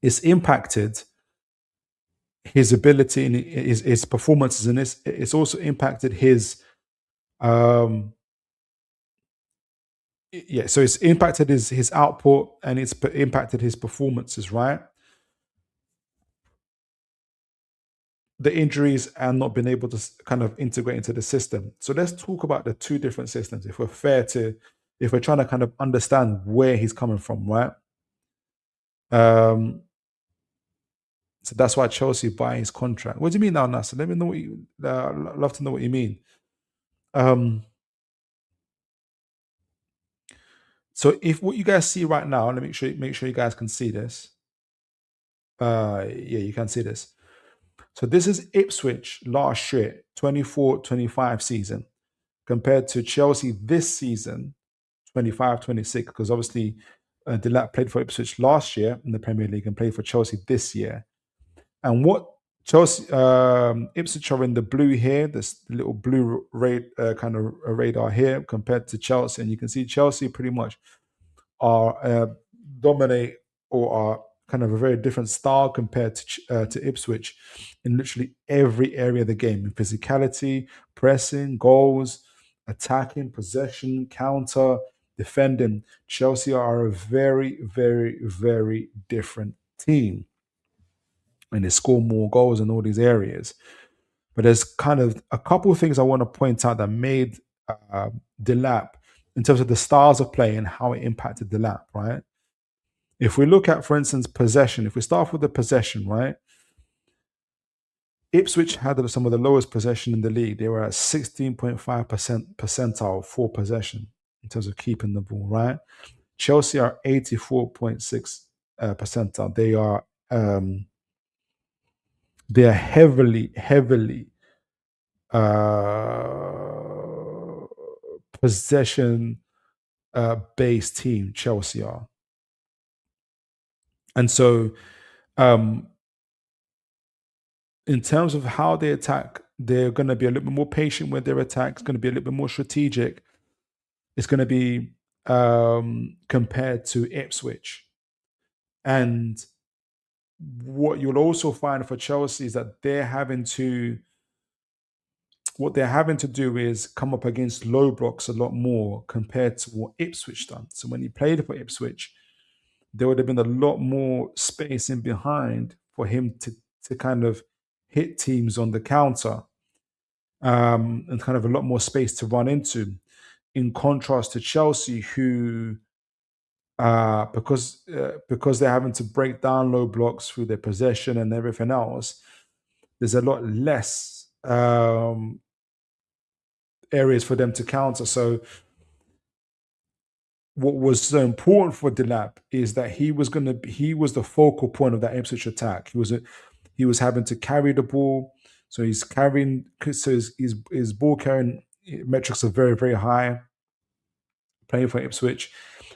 It's impacted his ability and his performances, and it's also impacted his so it's impacted his output, and it's impacted his performances, right? The injuries and not being able to kind of integrate into the system. So let's talk about the two different systems if we're trying to kind of understand where he's coming from, right? So that's why Chelsea buy his contract. What do you mean now, Nasser? Let me know what you. I'd love to know what you mean. So if what you guys see right now, let me make sure you guys can see this. Yeah, you can see this. So this is Ipswich last year, 24-25 season, compared to Chelsea this season, 25-26, because obviously Delap played for Ipswich last year in the Premier League and played for Chelsea this year. And what Chelsea, Ipswich are in the blue here, this little blue kind of radar here compared to Chelsea. And you can see Chelsea pretty much are dominate or are kind of a very different style compared to Ipswich in literally every area of the game: in physicality, pressing, goals, attacking, possession, counter, defending. Chelsea are a very, very, very different team, and they score more goals in all these areas. But there's kind of a couple of things I want to point out that made Delap, in terms of the styles of play and how it impacted Delap, right? If we look at, for instance, possession, if we start with the possession, right? Ipswich had some of the lowest possession in the league. They were at 16.5% percentile for possession in terms of keeping the ball, right? Chelsea are 84.6 percentile. They are heavily possession based team. Chelsea are. And so, in terms of how they attack They're going to be a little bit more patient with their attack. It's going to be a little bit more strategic. It's going to be compared to Ipswich. And what you'll also find for Chelsea is that what they're having to do is come up against low blocks a lot more compared to what Ipswich done. So when he played for Ipswich, there would have been a lot more space in behind for him to kind of hit teams on the counter, and kind of a lot more space to run into. In contrast to Chelsea, who because they're having to break down low blocks through their possession and everything else, there's a lot less areas for them to counter. So what was so important for Delap is that he was the focal point of that Ipswich attack. He was having to carry the ball, so he's carrying so his ball carrying metrics are very very high. Playing for Ipswich,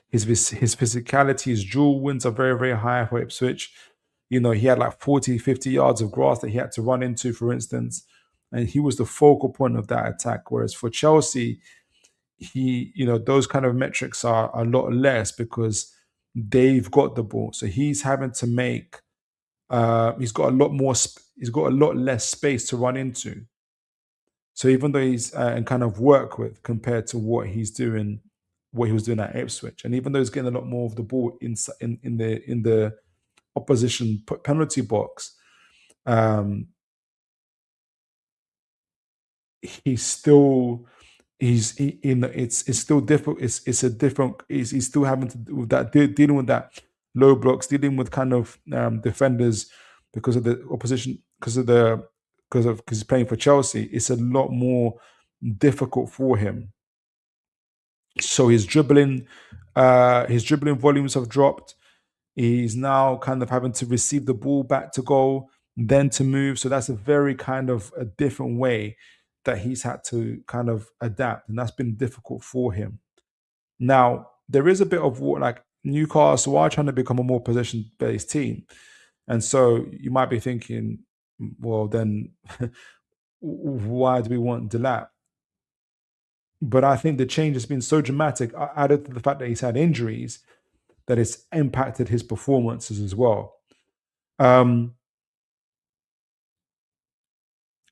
his physicality, his dual wins are very very high for Ipswich. You know, he had like 40, 50 yards of grass that he had to run into, for instance, and he was the focal point of that attack. Whereas for Chelsea, those kind of metrics are a lot less because they've got the ball, so he's having to make he's got a lot more he's got a lot less space to run into. So even though he's and kind of work with compared to what he was doing at Ipswich, and even though he's getting a lot more of the ball in the opposition penalty box, um he's still it's still difficult. It's a different. He's still having to do with that, dealing with that low blocks, dealing with kind of defenders because of the opposition, because he's playing for Chelsea. It's a lot more difficult for him. So his dribbling volumes have dropped. He's now kind of having to receive the ball back to goal, then to move. So that's a very kind of a different way that he's had to kind of adapt, and that's been difficult for him. Now, there is a bit of what like Newcastle are trying to become a more possession-based team, and so you might be thinking, well, then why do we want Delap? But I think the change has been so dramatic, added to the fact that he's had injuries, that it's impacted his performances as well. Um,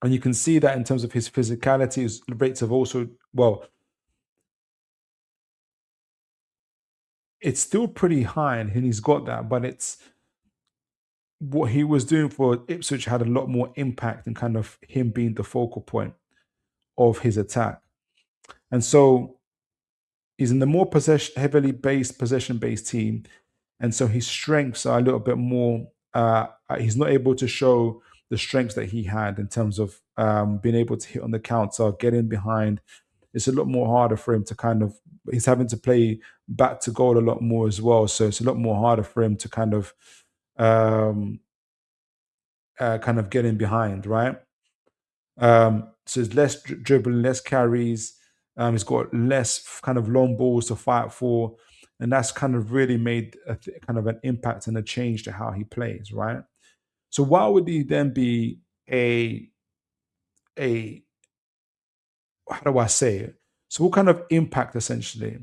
and you can see that in terms of his physicality, his rates have also, well, it's still pretty high and he's got that, but it's what he was doing for Ipswich had a lot more impact and kind of him being the focal point of his attack. And so he's in the more heavily based, possession based team. And so his strengths are a little bit more, he's not able to show the strengths that he had in terms of being able to hit on the counter, get in behind. It's a lot more harder for him to kind of, he's having to play back to goal a lot more as well. So it's a lot more harder for him to um, kind of get in behind, right? So it's less dribbling, less carries. He's got less kind of long balls to fight for, and that's kind of really made kind of an impact and a change to how he plays, right? So why would he then be a how do I say it? So what kind of impact essentially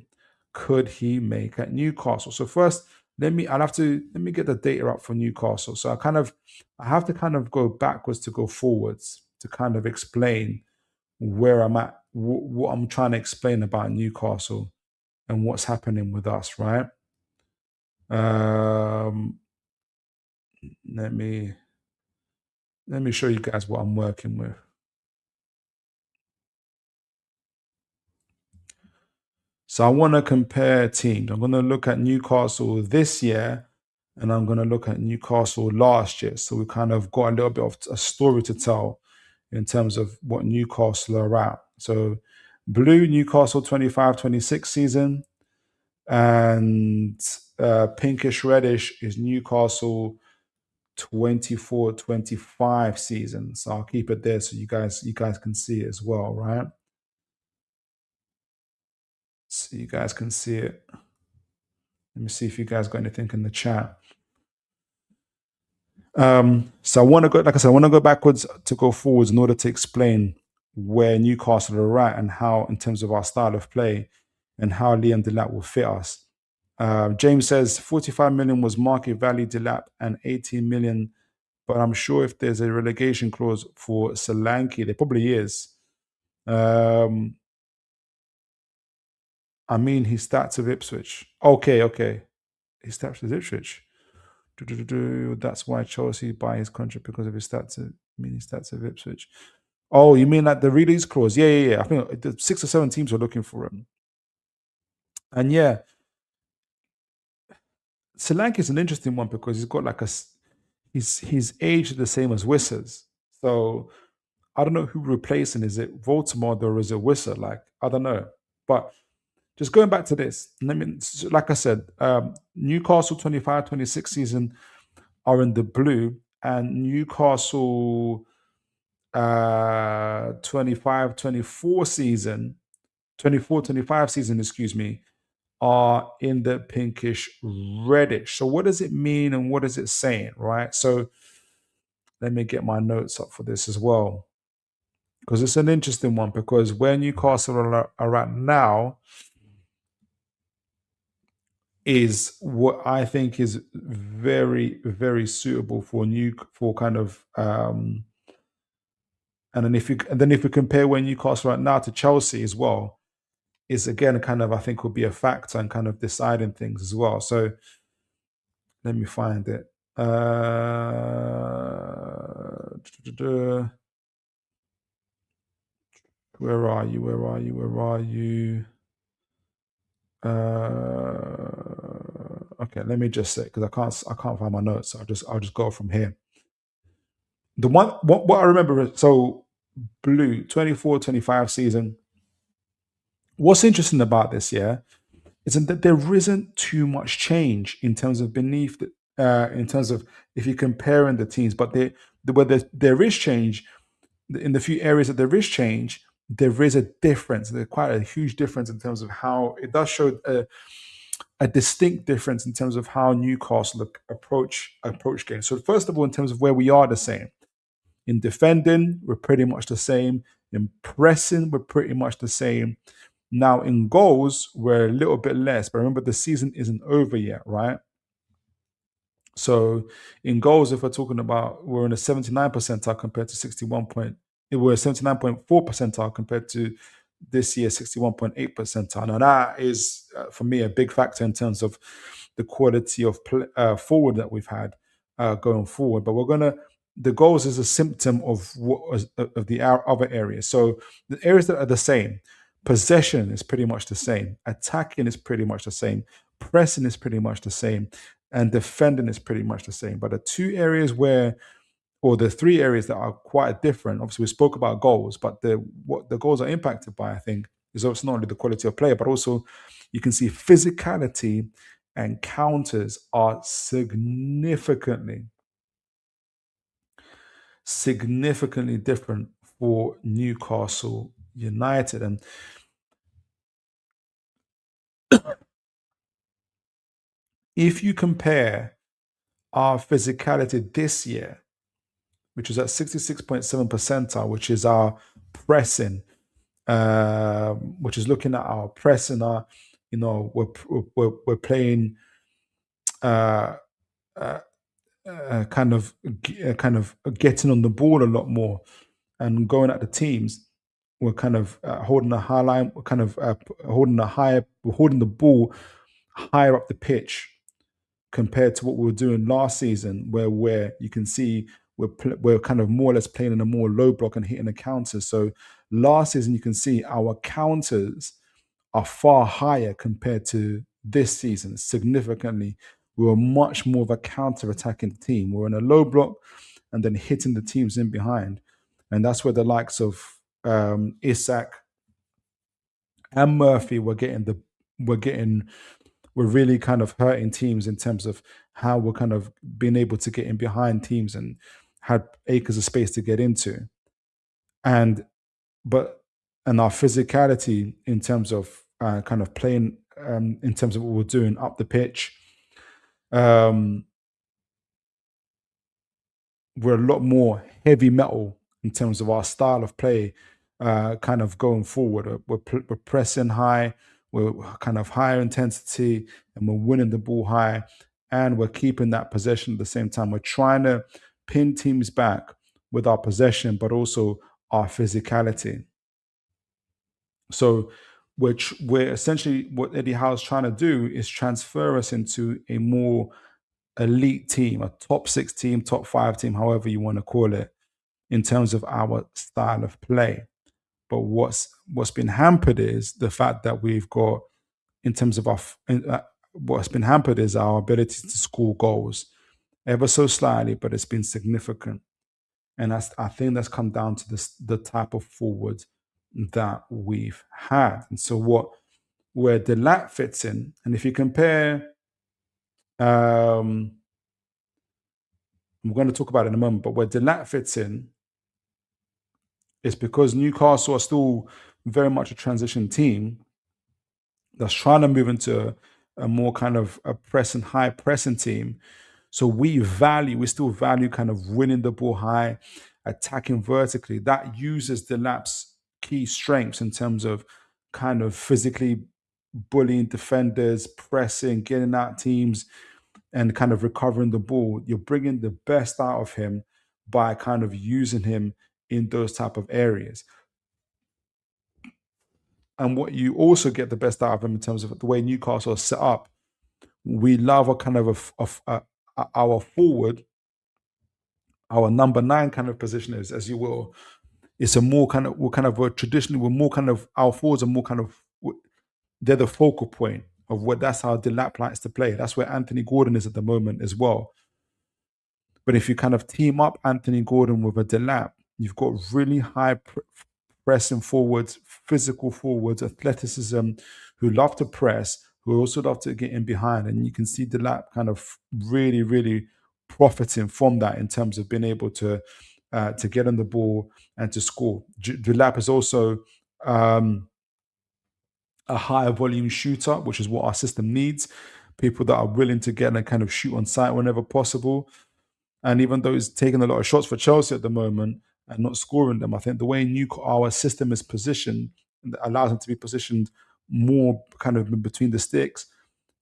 could he make at Newcastle? So first, let me get the data up for Newcastle. So I have to kind of go backwards to go forwards to kind of explain where I'm at, what I'm trying to explain about Newcastle and what's happening with us, right? Um, let me show you guys what I'm working with. So I want to compare teams. I'm going to look at Newcastle this year and I'm going to look at Newcastle last year. So we kind of got a little bit of a story to tell in terms of what Newcastle are at. So blue, Newcastle 25-26 season, and pinkish reddish is Newcastle 24-25 season. So I'll keep it there so you guys can see it as well, right? So you guys can see it. Let me see if you guys got anything in the chat. So I want to go, like I said, I want to go backwards to go forwards in order to explain where Newcastle are at and how, in terms of our style of play, and how Liam Delap will fit us. James says 45 million was market value Delap and 18 million, but I'm sure if there's a relegation clause for Solanke, there probably is. I mean, his stats of Ipswich. Okay. His stats of Ipswich. That's why Chelsea buy his contract because of his stats. His stats of Ipswich. Oh, you mean like the release clause? Yeah. I think the 6 or 7 teams were looking for him. And yeah, Solanke is an interesting one because he's got like his age is the same as Wissers. So I don't know who replacing. Is it Voldemort or is it Wisser? Like I don't know. But just going back to this, like I said, Newcastle 25-26 season are in the blue, and Newcastle 25-24 season, 24-25 season, excuse me, are in the pinkish reddish. So what does it mean and what is it saying, right? So let me get my notes up for this as well, because it's an interesting one, because where Newcastle are at now is what I think is very, very suitable for kind of and then if we compare where Newcastle right now to Chelsea as well, is again kind of I think will be a factor and kind of deciding things as well. So let me find it. Where are you? Where are you? Where are you? Okay, let me just say because I can't find my notes. So I'll just go from here. The one what I remember is so blue 24-25 season. What's interesting about this, yeah, isn't that there isn't too much change in terms of in terms of if you're comparing the teams, but where there is change in the few areas that there is change, there is a difference. There's quite a huge difference in terms of how it does show a distinct difference in terms of how Newcastle approach games. So first of all, in terms of where we are the same. In defending, we're pretty much the same. In pressing, we're pretty much the same. Now, in goals, we're a little bit less, but remember the season isn't over yet, right? So in goals, if we're talking about we're in a 79 percentile compared to 61 point, we're 79.4 percentile compared to this year 61.8 percentile. Now that is for me a big factor in terms of the quality of forward that we've had going forward. But the goals is a symptom of of the other areas. So the areas that are the same, possession is pretty much the same, attacking is pretty much the same, pressing is pretty much the same, and defending is pretty much the same. But the two areas or the three areas that are quite different. Obviously, we spoke about goals, but what the goals are impacted by, I think, is obviously not only the quality of player, but also you can see physicality and counters are significantly different for Newcastle United. And if you compare our physicality this year, which is at 66.7 percentile, which is our pressing, which is looking at our pressing, we're playing uh, uh, kind of getting on the ball a lot more and going at the teams. We're kind of holding a high line, we're kind of holding the ball higher up the pitch compared to what we were doing last season, where you can see we're kind of more or less playing in a more low block and hitting the counters. So last season, you can see our counters are far higher compared to this season, significantly. We were much more of a counter-attacking team. We're in a low block and then hitting the teams in behind. And that's where the likes of Isak and Murphy we're really kind of hurting teams in terms of how we're kind of being able to get in behind teams and had acres of space to get into. And but and our physicality in terms of kind of playing in terms of what we're doing up the pitch, um, we're a lot more heavy metal in terms of our style of play, kind of going forward. We're pressing high, we're kind of higher intensity, and we're winning the ball high, and we're keeping that possession at the same time. We're trying to pin teams back with our possession, but also our physicality. So, which we're essentially what Eddie Howe's trying to do is transfer us into a more elite team, a top six team, top five team, however you want to call it, in terms of our style of play. But what's been hampered is the fact that we've got, in terms of what's been hampered is our ability to score goals, ever so slightly, but it's been significant. And I think that's come down to the type of forward that we've had. And so where Delap fits in, and if you compare, um, I'm going to talk about it in a moment, but where Delap fits in is because Newcastle are still very much a transition team that's trying to move into a more kind of a pressing, high pressing team. So we still value kind of winning the ball high, attacking vertically. That uses Delap's key strengths in terms of kind of physically bullying defenders, pressing, getting out teams, and kind of recovering the ball. You're bringing the best out of him by kind of using him in those type of areas. And what you also get the best out of him in terms of the way Newcastle is set up, we love a kind of our forward, our number 9 kind of position is, as you will. It's a more kind of traditionally we're more kind of our forwards are more kind of they're the focal point of what that's how Delap likes to play. That's where Anthony Gordon is at the moment as well. But if you kind of team up Anthony Gordon with a Delap, you've got really high pressing forwards, physical forwards, athleticism, who love to press, who also love to get in behind. And you can see Delap kind of really, really profiting from that in terms of being able to get on the ball and to score. Delap is also a higher volume shooter, which is what our system needs. People that are willing to get and kind of shoot on sight whenever possible. And even though he's taking a lot of shots for Chelsea at the moment and not scoring them, I think the way our system is positioned allows him to be positioned more kind of in between the sticks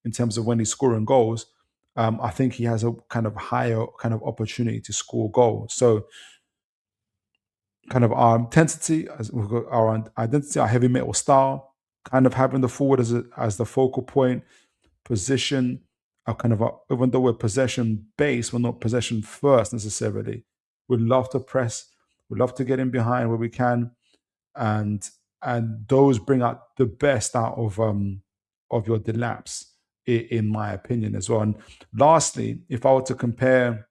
in terms of when he's scoring goals. I think he has a kind of higher kind of opportunity to score goals. So kind of our intensity, we've got our identity, our heavy metal style, kind of having the forward as the focal point, position, even though we're possession based, we're not possession first necessarily. We love to press, we love to get in behind where we can, and those bring out the best out of your Delaps, in my opinion as well. And lastly, if we're to compare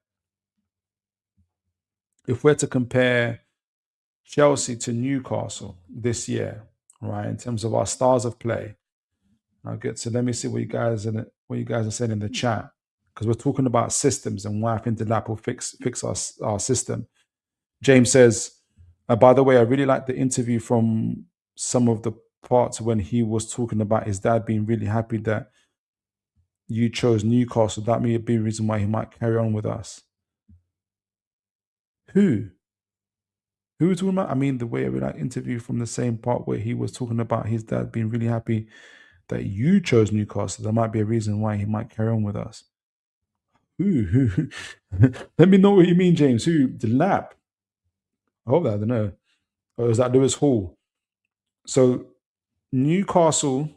Chelsea to Newcastle this year, right, in terms of our styles of play. Let me see what you guys are saying in the chat, because we're talking about systems and why I think Delap will fix our system. James says, by the way, I really like the interview from some of the parts when he was talking about his dad being really happy that you chose Newcastle. That may be a reason why he might carry on with us. Who are we talking about? I mean, the way we like interview from the same part where he was talking about his dad being really happy that you chose Newcastle. There might be a reason why he might carry on with us. Who? Let me know what you mean, James. Who? Delap. I hope that, I don't know. Or is that Lewis Hall? So Newcastle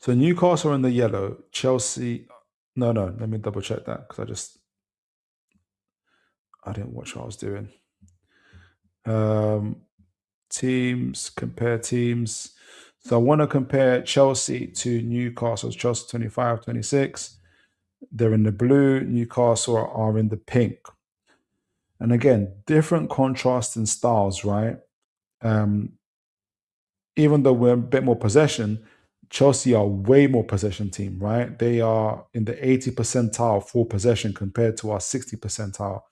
are in the yellow. Chelsea. No. Let me double check that because I didn't watch what I was doing. Compare teams. So I want to compare Chelsea to Newcastle. Chelsea 25, 26. They're in the blue. Newcastle are in the pink. And again, different contrasting styles, right? Even though we're a bit more possession, Chelsea are way more possession team, right? They are in the 80 percentile for possession compared to our 60 percentile.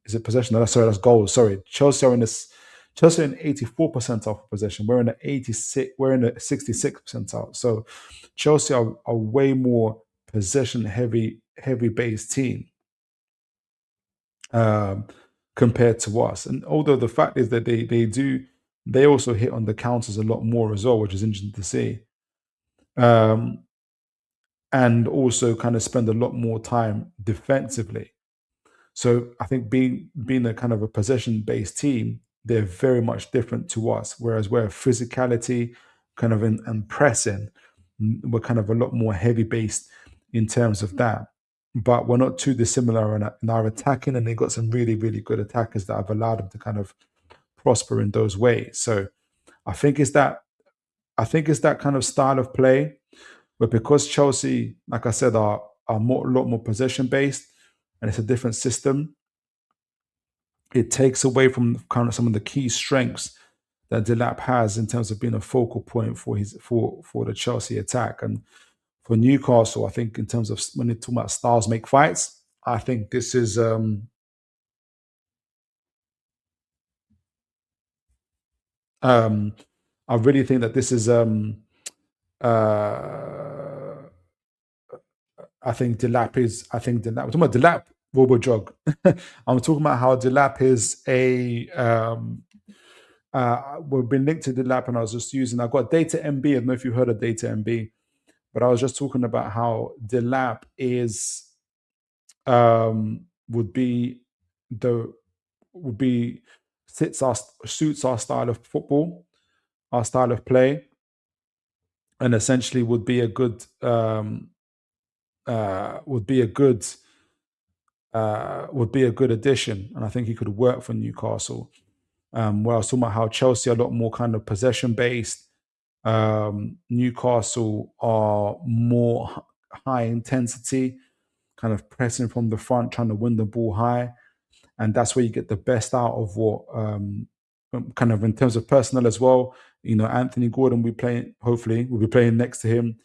Is it possession? No, sorry, that's goals. Sorry. Chelsea are in 84 percentile for possession. We're in the 86, we're in the 66 percentile. So Chelsea are way more possession heavy heavy based team um, compared to us. And although the fact is that they also hit on the counters a lot more as well, which is interesting to see. Um, and also kind of spend a lot more time defensively. So I think being a kind of a possession based team, they're very much different to us. Whereas we're physicality, kind of and pressing, we're kind of a lot more heavy based in terms of that. But we're not too dissimilar in our attacking, and they've got some really really good attackers that have allowed them to kind of prosper in those ways. So I think it's that I think it's that kind of style of play, but because Chelsea, like I said, are a lot more possession based, and it's a different system, it takes away from kind of some of the key strengths that Delap has in terms of being a focal point for the Chelsea attack. And for Newcastle, I think in terms of when they talk about styles make fights, I think this is um I really think that this is uh I think Delap. We're talking about Delap Robojog. I'm talking about how Delap is a we've been linked to Delap, and I was just using. I've got Data MB. I don't know if you heard of Data MB, but I was just talking about how Delap is would be the would be suits our style of football, our style of play, and essentially would be a good would be a good addition, and I think he could work for Newcastle. Where I was talking about how Chelsea are a lot more kind of possession based. Newcastle are more high intensity, kind of pressing from the front, trying to win the ball high, and that's where you get the best out of what kind of in terms of personnel as well. You know, Anthony Gordon will be playing. Hopefully, will be playing next to him,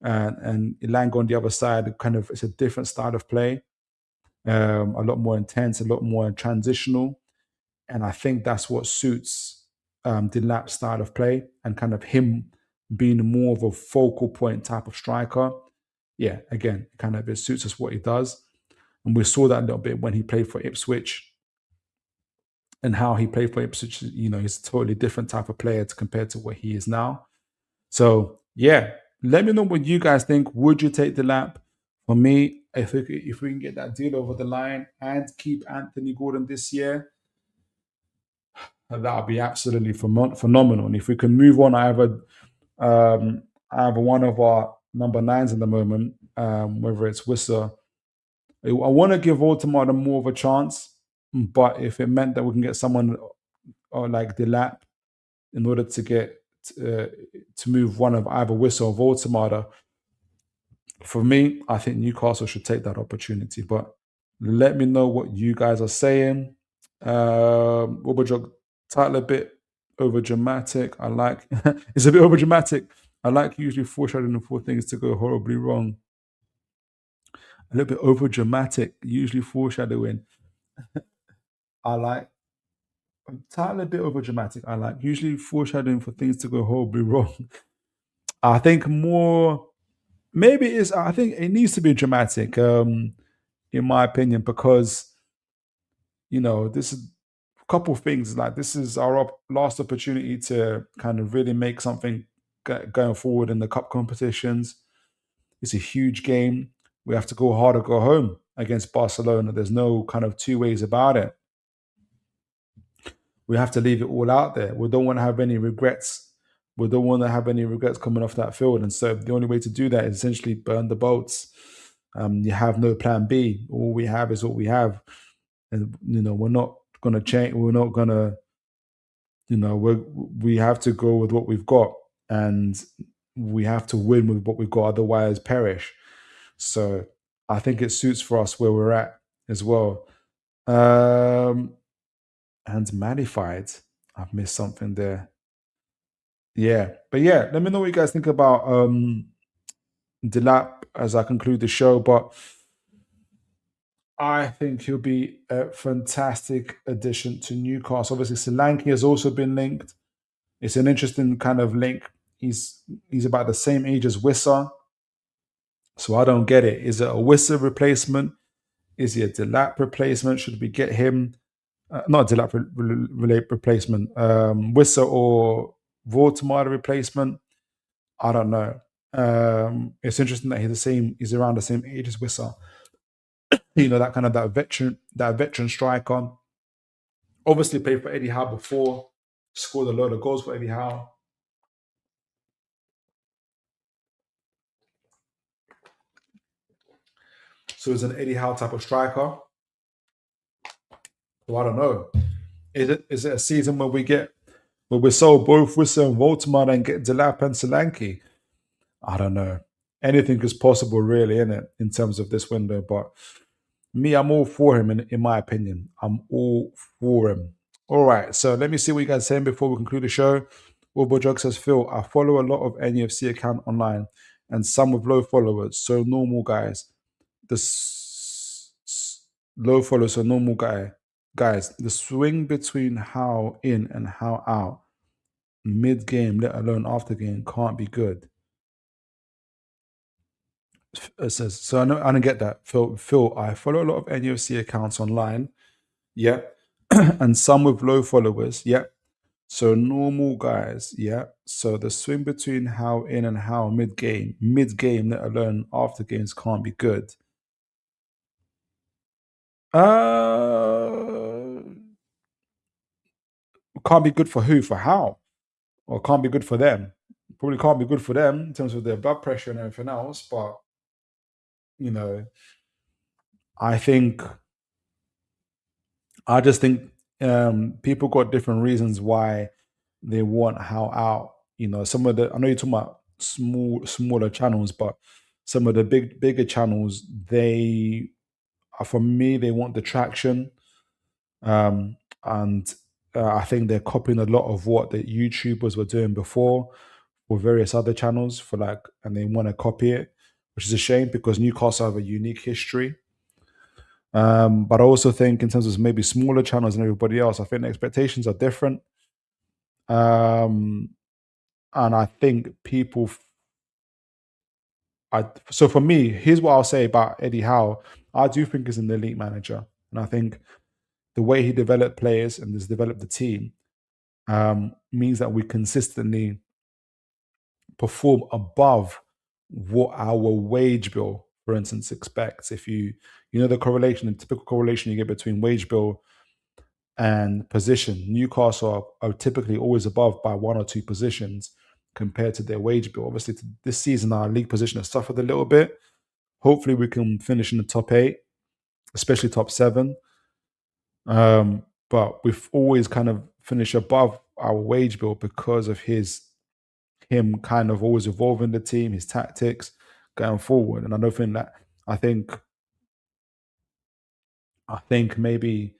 and Elanga on the other side. Kind of, it's a different style of play, a lot more intense, a lot more transitional, and I think that's what suits Delap's style of play and kind of him being more of a focal point type of striker. Yeah, again, kind of it suits us what he does, and we saw that a little bit when he played for Ipswich and how he played for Ipswich. You know, he's a totally different type of player compared to what he is now. So yeah, let me know what you guys think. Would you take the lap? For me, if we can get that deal over the line and keep Anthony Gordon this year, that would be absolutely phenomenal. And if we can move on, either one of our number nines at the moment, whether it's Wissa, I want to give Altamont more of a chance. But if it meant that we can get someone like Delap in order to get uh, to move one of either Wissa or Altamada, for me, I think Newcastle should take that opportunity. But let me know what you guys are saying. Wobajog, title a bit over dramatic. I like it's a bit over dramatic. I like usually foreshadowing for things to go horribly wrong. A little bit over dramatic, usually foreshadowing. I like title a bit over dramatic. I like usually foreshadowing for things to go horribly wrong. I think more maybe it's I think it needs to be dramatic, in my opinion, because this is a couple of things. Like this is our last opportunity to kind of really make something going forward in the cup competitions. It's a huge game. We have to go hard or go home against Barcelona. There's no kind of two ways about it. We have to leave it all out there. We don't want to have any regrets. We don't want to have any regrets coming off that field. And so the only way to do that is essentially burn the boats. You have no plan B. All we have is what we have. And, we're not going to change. We're not going to, we have to go with what we've got. And we have to win with what we've got. Otherwise, perish. So I think it suits for us where we're at as well. And modified. I've missed something there. Yeah. But yeah, let me know what you guys think about Delap as I conclude the show. But I think he'll be a fantastic addition to Newcastle. Obviously, Solanke has also been linked. It's an interesting kind of link. He's about the same age as Wissa. So I don't get it. Is it a Wissa replacement? Is he a Delap replacement? Should we get him? Not a Delap replacement. Wissa or Vortamada replacement? I don't know. It's interesting that he's the same. He's around the same age as Wissa. That kind of that veteran striker. Obviously played for Eddie Howe before. Scored a load of goals for Eddie Howe. So he's an Eddie Howe type of striker. Well, I don't know. Is it a season where we sold both Wissa and Voltman and get Delap and Solanke? I don't know. Anything is possible, really, in it, in terms of this window. But me, I'm all for him, in my opinion. I'm all for him. All right, so let me see what you guys are saying before we conclude the show. Jog says, Phil, I follow a lot of NUFC account online and some with low followers, so normal guys. Low followers, so normal guys. The swing between how in and how out mid game, let alone after game, can't be good. It says so. I don't get that. Phil, I follow a lot of NUFC accounts online. Yeah, and some with low followers. Yeah. So normal guys. Yeah. So the swing between how in and how mid game, let alone after games, can't be good. Uh, can't be good for who? For how? Or can't be good for them? Probably can't be good for them in terms of their blood pressure and everything else. But you know, I think I just think people got different reasons why they want how out. Some of the I know you're talking about smaller channels, but some of the bigger channels, they for me they want the traction, and I think they're copying a lot of what the YouTubers were doing before for various other channels and they want to copy it, which is a shame because Newcastle have a unique history. But I also think in terms of maybe smaller channels and everybody else, I think the expectations are different. And I think so for me, here's what I'll say about Eddie Howe. I do think he's an elite manager. And I think the way he developed players and has developed the team means that we consistently perform above what our wage bill, for instance, expects. If the correlation, the typical correlation you get between wage bill and position, Newcastle are typically always above by one or two positions compared to their wage bill. Obviously, this season our league position has suffered a little bit. Hopefully, we can finish in the top 8, especially top 7. But we've always kind of finished above our wage bill because of him kind of always evolving the team, his tactics going forward. And I don't think that I think maybe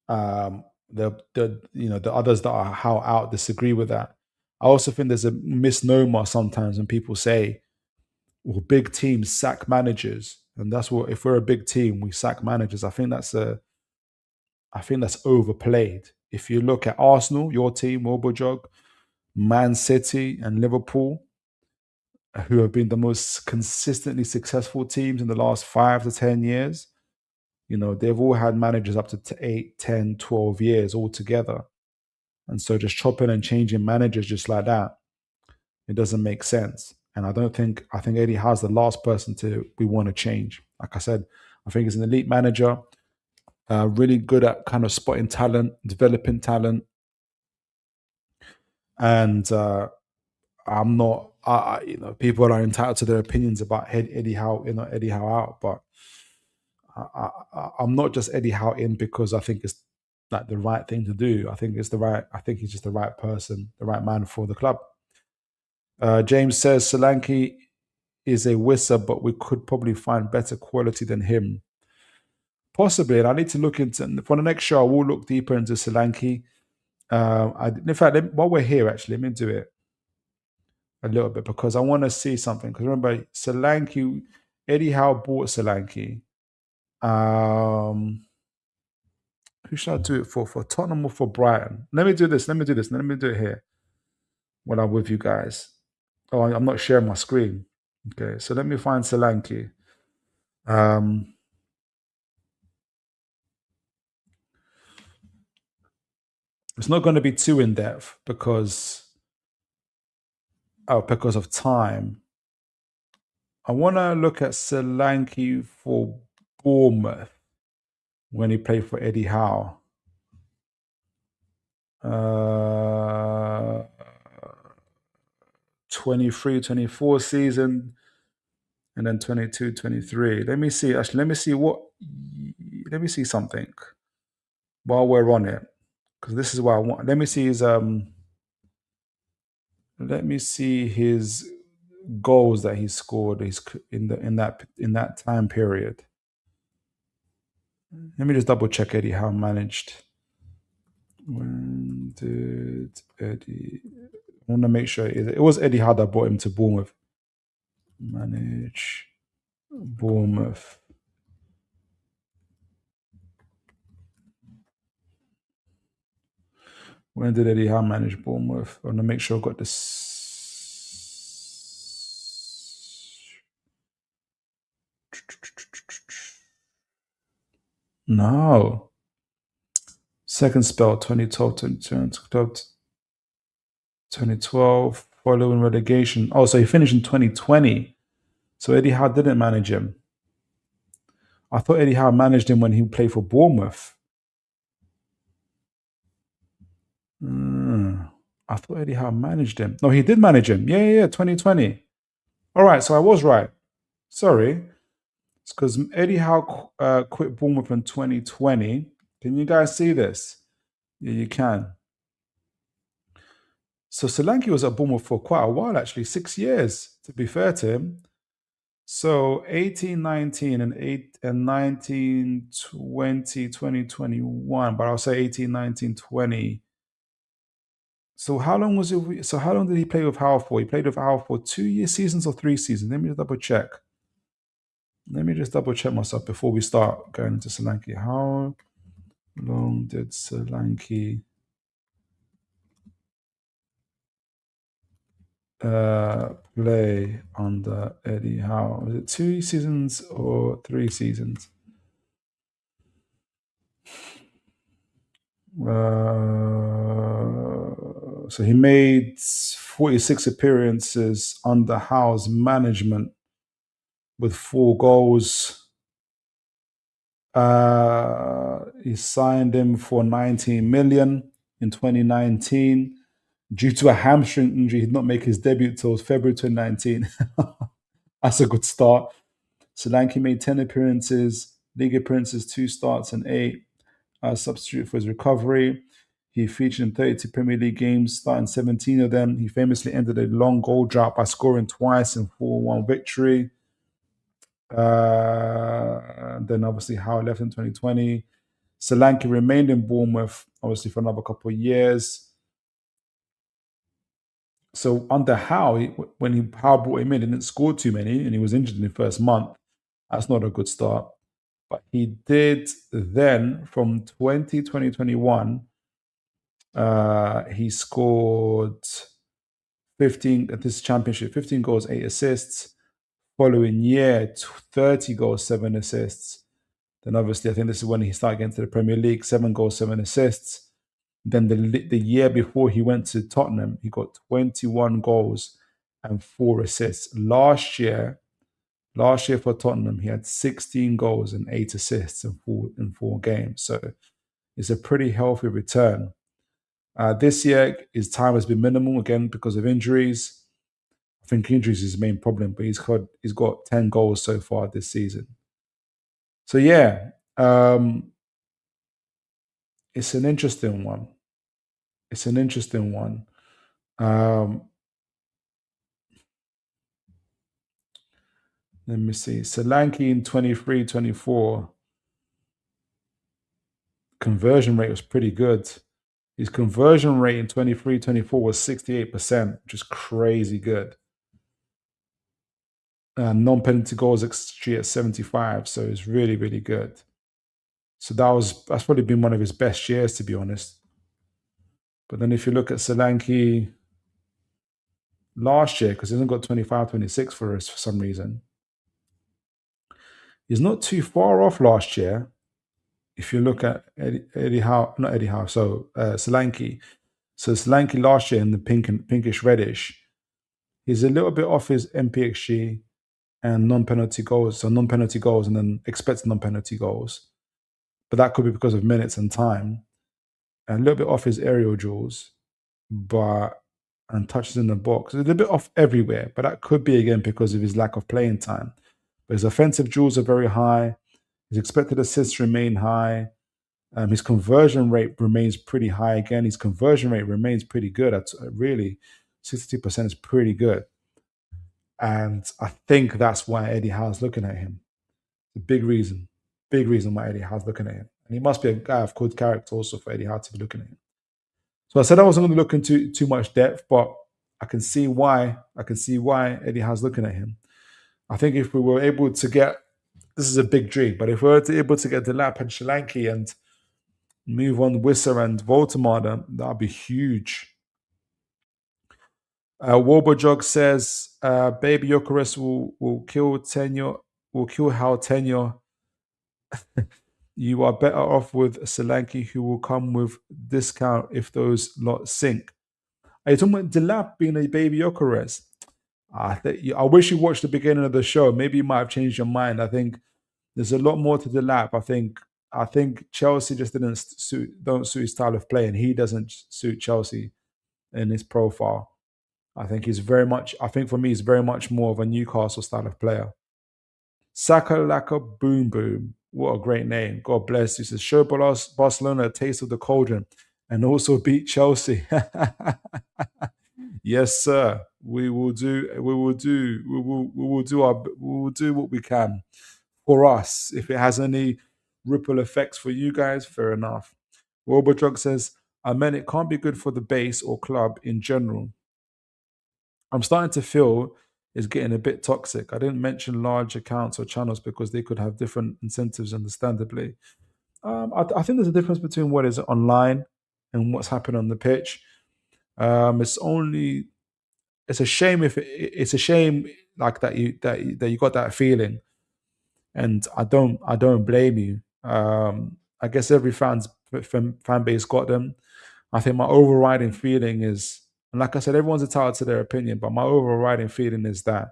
the others that are how out disagree with that. I also think there's a misnomer sometimes when people say, well, big teams sack managers. And that's what if we're a big team, we sack managers. I think that's overplayed. If you look at Arsenal, your team, Obojog, Man City, and Liverpool, who have been the most consistently successful teams in the last 5 to 10 years, they've all had managers up to 8, 10, 12 years altogether. And so just chopping and changing managers just like that, it doesn't make sense. And I think Eddie Howe's the last person we want to change. Like I said, I think he's an elite manager, really good at kind of spotting talent, developing talent. And I'm not, people are entitled to their opinions about Eddie Howe in or Eddie Howe out, but I'm not just Eddie Howe in because I think it's like the right thing to do. I think he's just the right person, the right man for the club. James says Solanke is a Wissa, but we could probably find better quality than him. Possibly, and I need to look into for the next show. I will look deeper into Solanke. In fact, while we're here, actually, let me do it a little bit because I want to see something. Because remember, Solanke, Eddie Howe bought Solanke. Who should I do it for? For Tottenham or for Brighton? Let me do this. Let me do it here when I'm with you guys. Oh, I'm not sharing my screen. Okay, so let me find Solanke. Um, it's not going to be too in depth because of time. I want to look at Solanke for Bournemouth when he played for Eddie Howe. 23, 24 season, and then 22, 23. Let me see. Actually, let me see something while we're on it. Because this is what I want. Let me see his goals that he scored in that time period. Let me just double check Eddie Howe managed. When did Eddie? I want to make sure it was Eddie Howe that brought him to Bournemouth. Manage Bournemouth. When did Eddie Howe manage Bournemouth? I want to make sure I got this. No. Second spell, 2012, 2012, following relegation. Oh, so he finished in 2020. So Eddie Howe didn't manage him. I thought Eddie Howe managed him when he played for Bournemouth. I thought Eddie Howe managed him. No, he did manage him. Yeah, 2020. All right, so I was right. Sorry. It's because Eddie Howe quit Bournemouth in 2020. Can you guys see this? Yeah, you can. So Solanke was at Bournemouth for quite a while, actually, 6 years, to be fair to him. So 18, 19, and 19, 20, 2021, but I'll say 18, 19, 20. So how long was it? So how long did he play with Howe for? He played with Howe for 2 year seasons or 3 seasons. Let me just double check. Let me just double check myself before we start going into Solanke. How long did Solanke play under Eddie Howe? Was it 2 seasons or 3 seasons? So he made 46 appearances under Howe's management with 4 goals. He signed him for 19 million in 2019. Due to a hamstring injury, he did not make his debut till February 2019. That's a good start. Solanke made 10 appearances, league appearances, 2 starts, and 8 as substitute for his recovery. He featured in 32 Premier League games, starting 17 of them. He famously ended a long goal drought by scoring twice in 4-1 victory. Then obviously Howe left in 2020. Solanke remained in Bournemouth, obviously, for another couple of years. So under Howe, when Howe brought him in, he didn't score too many, and he was injured in the first month. That's not a good start. But he did then, from 2021, he scored 15 at this championship, 15 goals, 8 assists. Following year, 30 goals, 7 assists. Then obviously, I think this is when he started getting to the Premier League, 7 goals, 7 assists. Then the year before he went to Tottenham, he got 21 goals and 4 assists. Last year for Tottenham, he had 16 goals and 8 assists in 4 games. So it's a pretty healthy return. This year, his time has been minimal again because of injuries. I think injuries is his main problem, but he's got 10 goals so far this season. So yeah, it's an interesting one. Let me see. Solanke in 23, 24, conversion rate was pretty good. His conversion rate in 23, 24 was 68%, which is crazy good. Non-penalty goals XG at 75, so it's really, really good. So that's probably been one of his best years, to be honest. But then if you look at Solanke, last year, because he hasn't got 25, 26 for us for some reason. He's not too far off last year. If you look at Eddie Howe, not Eddie Howe, so Solanke. So Solanke last year in the pinkish reddish, he's a little bit off his MPXG and non-penalty goals. So non-penalty goals and then expected non-penalty goals. But that could be because of minutes and time. And a little bit off his aerial duels, but and touches in the box. A little bit off everywhere, but that could be again because of his lack of playing time. But his offensive duels are very high. His expected assists remain high. His conversion rate remains pretty high. Again, his conversion rate remains pretty good. At really, 60% is pretty good. And I think that's why Eddie Howe's looking at him. The big reason why Eddie Howe's looking at him. And he must be a guy of good character also for Eddie Howe to be looking at him. So I said I wasn't going to look into too much depth, but I can see why. I can see why Eddie Howe's looking at him. I think if we were able to get, this is a big dream, but if we were able to get Delap and Solanke and move on Wisser and Voldemar, that'd be huge. Wobojog says, "Baby Eucharist will kill tenure, will kill Howe tenure. You are better off with Solanke, who will come with discount if those lots sink." Are you talking about Delap being a Baby Eucharist? I wish you watched the beginning of the show. Maybe you might have changed your mind. I think there's a lot more to Delap. I think Chelsea just don't suit his style of play, and he doesn't suit Chelsea in his profile. I think for me, he's very much more of a Newcastle style of player. Saka Laka Boom Boom. What a great name. God bless you. Says, show Barcelona a taste of the cauldron and also beat Chelsea. Yes, sir. We will do what we can for us. If it has any ripple effects for you guys, fair enough. Robodrug says, I mean, it can't be good for the base or club in general. I'm starting to feel it's getting a bit toxic. I didn't mention large accounts or channels because they could have different incentives, understandably. I think there's a difference between what is online and what's happening on the pitch. It's a shame it's a shame like that you got that feeling, and I don't blame you. I guess every fan base got them. I think my overriding feeling is, and like I said, everyone's entitled to their opinion, but my overriding feeling is that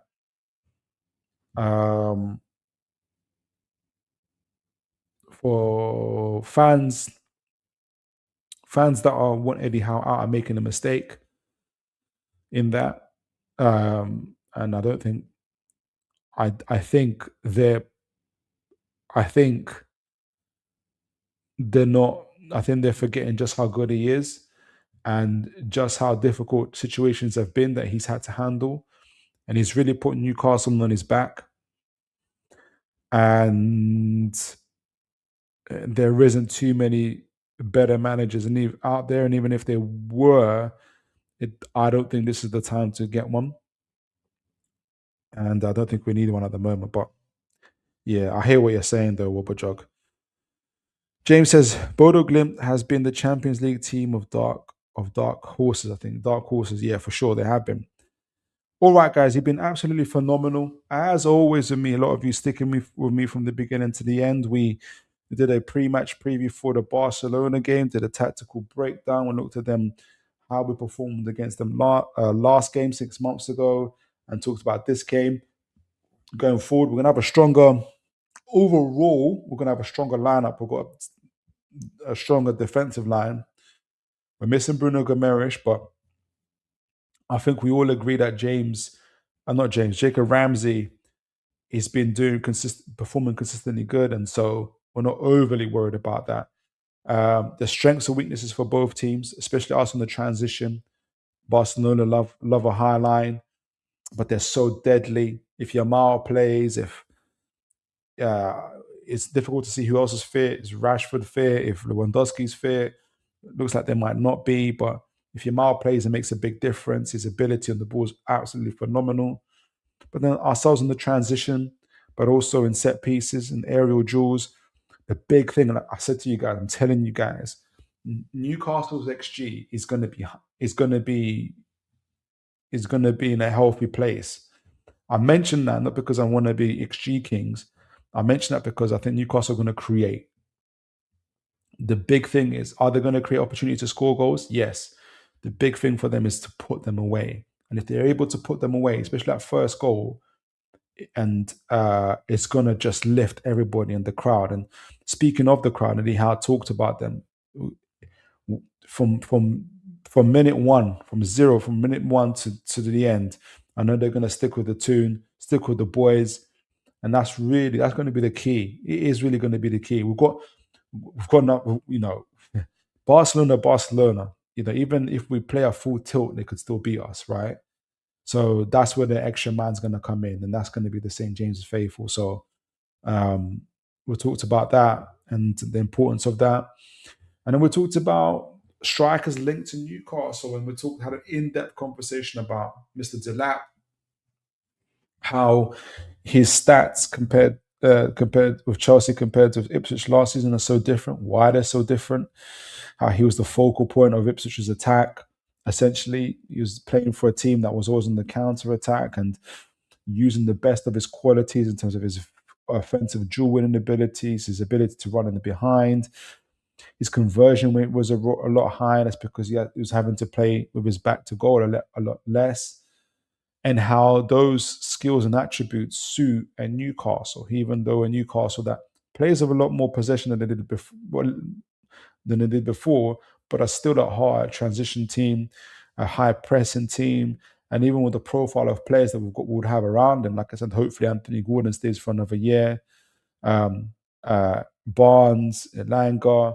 for fans that want Eddie Howe out are making a mistake in that. And I don't think I think they're not. I think they're forgetting just how good he is and just how difficult situations have been that he's had to handle, and he's really put Newcastle on his back. And there isn't too many better managers out there, and even if there were, I don't think this is the time to get one, and I don't think we need one at the moment. But yeah, I hear what you're saying though, Wobajog. James says Bodo Glimt has been the Champions League team of dark horses. I think dark horses. Yeah, for sure they have been. All right, guys, you've been absolutely phenomenal as always with me. A lot of you sticking with me from the beginning to the end. We did a pre-match preview for the Barcelona game. Did a tactical breakdown. We looked at them how we performed against them last game 6 months ago, and talked about this game. Going forward, we're gonna have a stronger overall. We're gonna have a stronger lineup. We've got a stronger defensive line. We're missing Bruno Gomes, but I think we all agree that Jacob Ramsey, he's been performing consistently good, and so we're not overly worried about that. The strengths and weaknesses for both teams, especially us on the transition. Barcelona love a high line, but they're so deadly. If Yamal plays, if it's difficult to see who else is fit. Is Rashford fit? If Lewandowski's fit, it looks like they might not be. But if Yamal plays, it makes a big difference. His ability on the ball is absolutely phenomenal. But then ourselves in the transition, but also in set pieces and aerial duels. The big thing, like I said to you guys, I'm telling you guys, Newcastle's XG is going to be is going to be in a healthy place. I mention that not because I want to be XG Kings. I mention that because I think Newcastle are going to create. The big thing is, are they going to create opportunity to score goals? Yes. The big thing for them is to put them away. And if they're able to put them away, especially that first goal, and it's going to just lift everybody in the crowd. And speaking of the crowd, Eddie Howe talked about them from minute one, from minute one to the end. I know they're going to stick with the Toon, stick with the boys, and that's going to be the key. It is really going to be the key. We've got Barcelona. Even if we play a full tilt, they could still beat us, right? So that's where the extra man's going to come in, and that's going to be the St. James's faithful. So we talked about that and the importance of that, and then we talked about strikers linked to Newcastle, and had an in-depth conversation about Mr. Delap, how his stats compared with Chelsea compared to Ipswich last season are so different. Why they're so different? How he was the focal point of Ipswich's attack. Essentially, he was playing for a team that was always on the counter attack and using the best of his qualities in terms of his offensive dual winning abilities, his ability to run in the behind. His conversion rate was a lot higher. That's because he was having to play with his back to goal a lot less. And how those skills and attributes suit a Newcastle, even though a Newcastle that plays with a lot more possession than they did before, but are still that hard transition team, a high pressing team, and even with the profile of players that we would have around them. Like I said, hopefully Anthony Gordon stays for another year. Barnes, Elanga,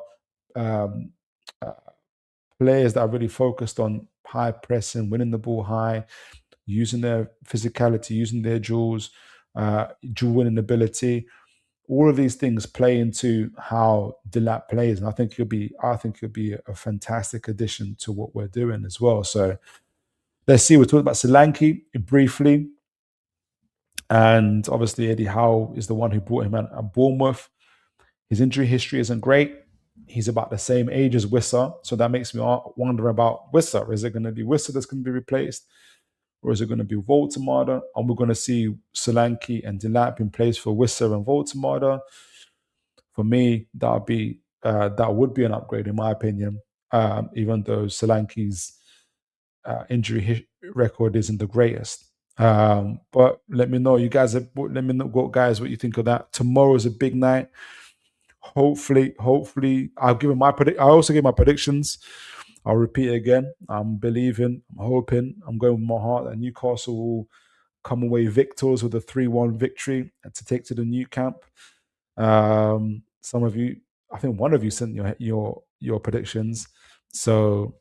players that are really focused on high pressing, winning the ball high, using their physicality, using their dual winning ability. All of these things play into how Delap plays, and I think he'll be a fantastic addition to what we're doing as well. So let's see. We're talking about Solanke briefly, and obviously Eddie Howe is the one who brought him at Bournemouth. His injury history isn't great. He's about the same age as Wissa, so that makes me wonder about Wissa. Is it going to be Wissa that's going to be replaced, or is it going to be Voltemada? And we're going to see Solanke and Delap in place for Wissa and Voltemada. For me, that would be an upgrade in my opinion. Even though Solanke's injury record isn't the greatest. But let me know, guys, what you think of that. Tomorrow's a big night. Hopefully, I'll give my I also give my predictions. I'll repeat it again. I'm believing, I'm hoping, I'm going with my heart that Newcastle will come away victors with a 3-1 victory and to take to the new camp. Some of you, I think one of you sent your predictions. So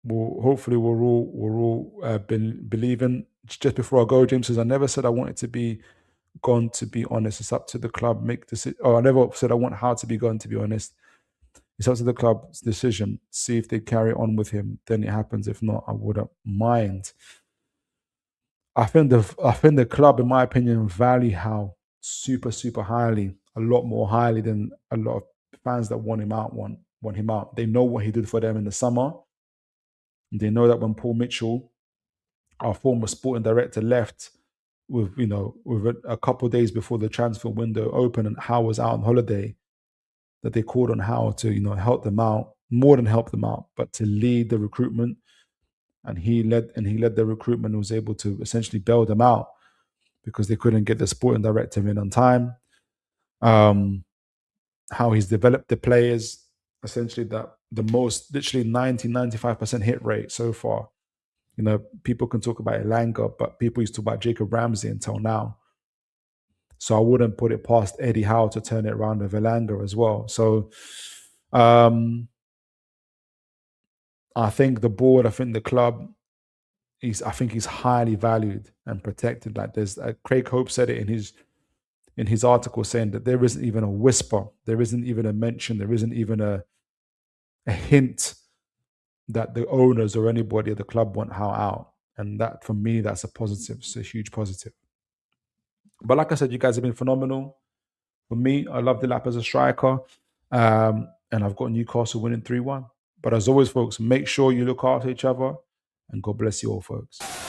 hopefully we're all believing. Just before I go, James says, I never said I wanted to be gone, to be honest. It's up to the club make decision. I never said I want how to be gone, to be honest. It's up to the club's decision. See if they carry on with him, then it happens. If not, I wouldn't mind. I think the club, in my opinion, value Howe super, super highly, a lot more highly than a lot of fans that want him out. They know what he did for them in the summer. They know that when Paul Mitchell, our former sporting director, left with a couple of days before the transfer window opened and Howe was out on holiday, that they called on Howe to help them out, more than help them out, but to lead the recruitment. And he led the recruitment and was able to essentially bail them out because they couldn't get the sporting director in on time. How he's developed the players, essentially that the most, literally 90-95% hit rate so far. People can talk about Elanga, but people used to talk about Jacob Ramsey until now. So I wouldn't put it past Eddie Howe to turn it around with Elanga as well. So I think the board, I think the club, I think he's highly valued and protected. Like Craig Hope said it in his article, saying that there isn't even a whisper, there isn't even a mention, there isn't even a hint that the owners or anybody at the club want Howe out. And that, for me, that's a positive. It's a huge positive. But like I said, you guys have been phenomenal. For me, I love Delap as a striker. And I've got Newcastle winning 3-1. But as always, folks, make sure you look after each other. And God bless you all, folks.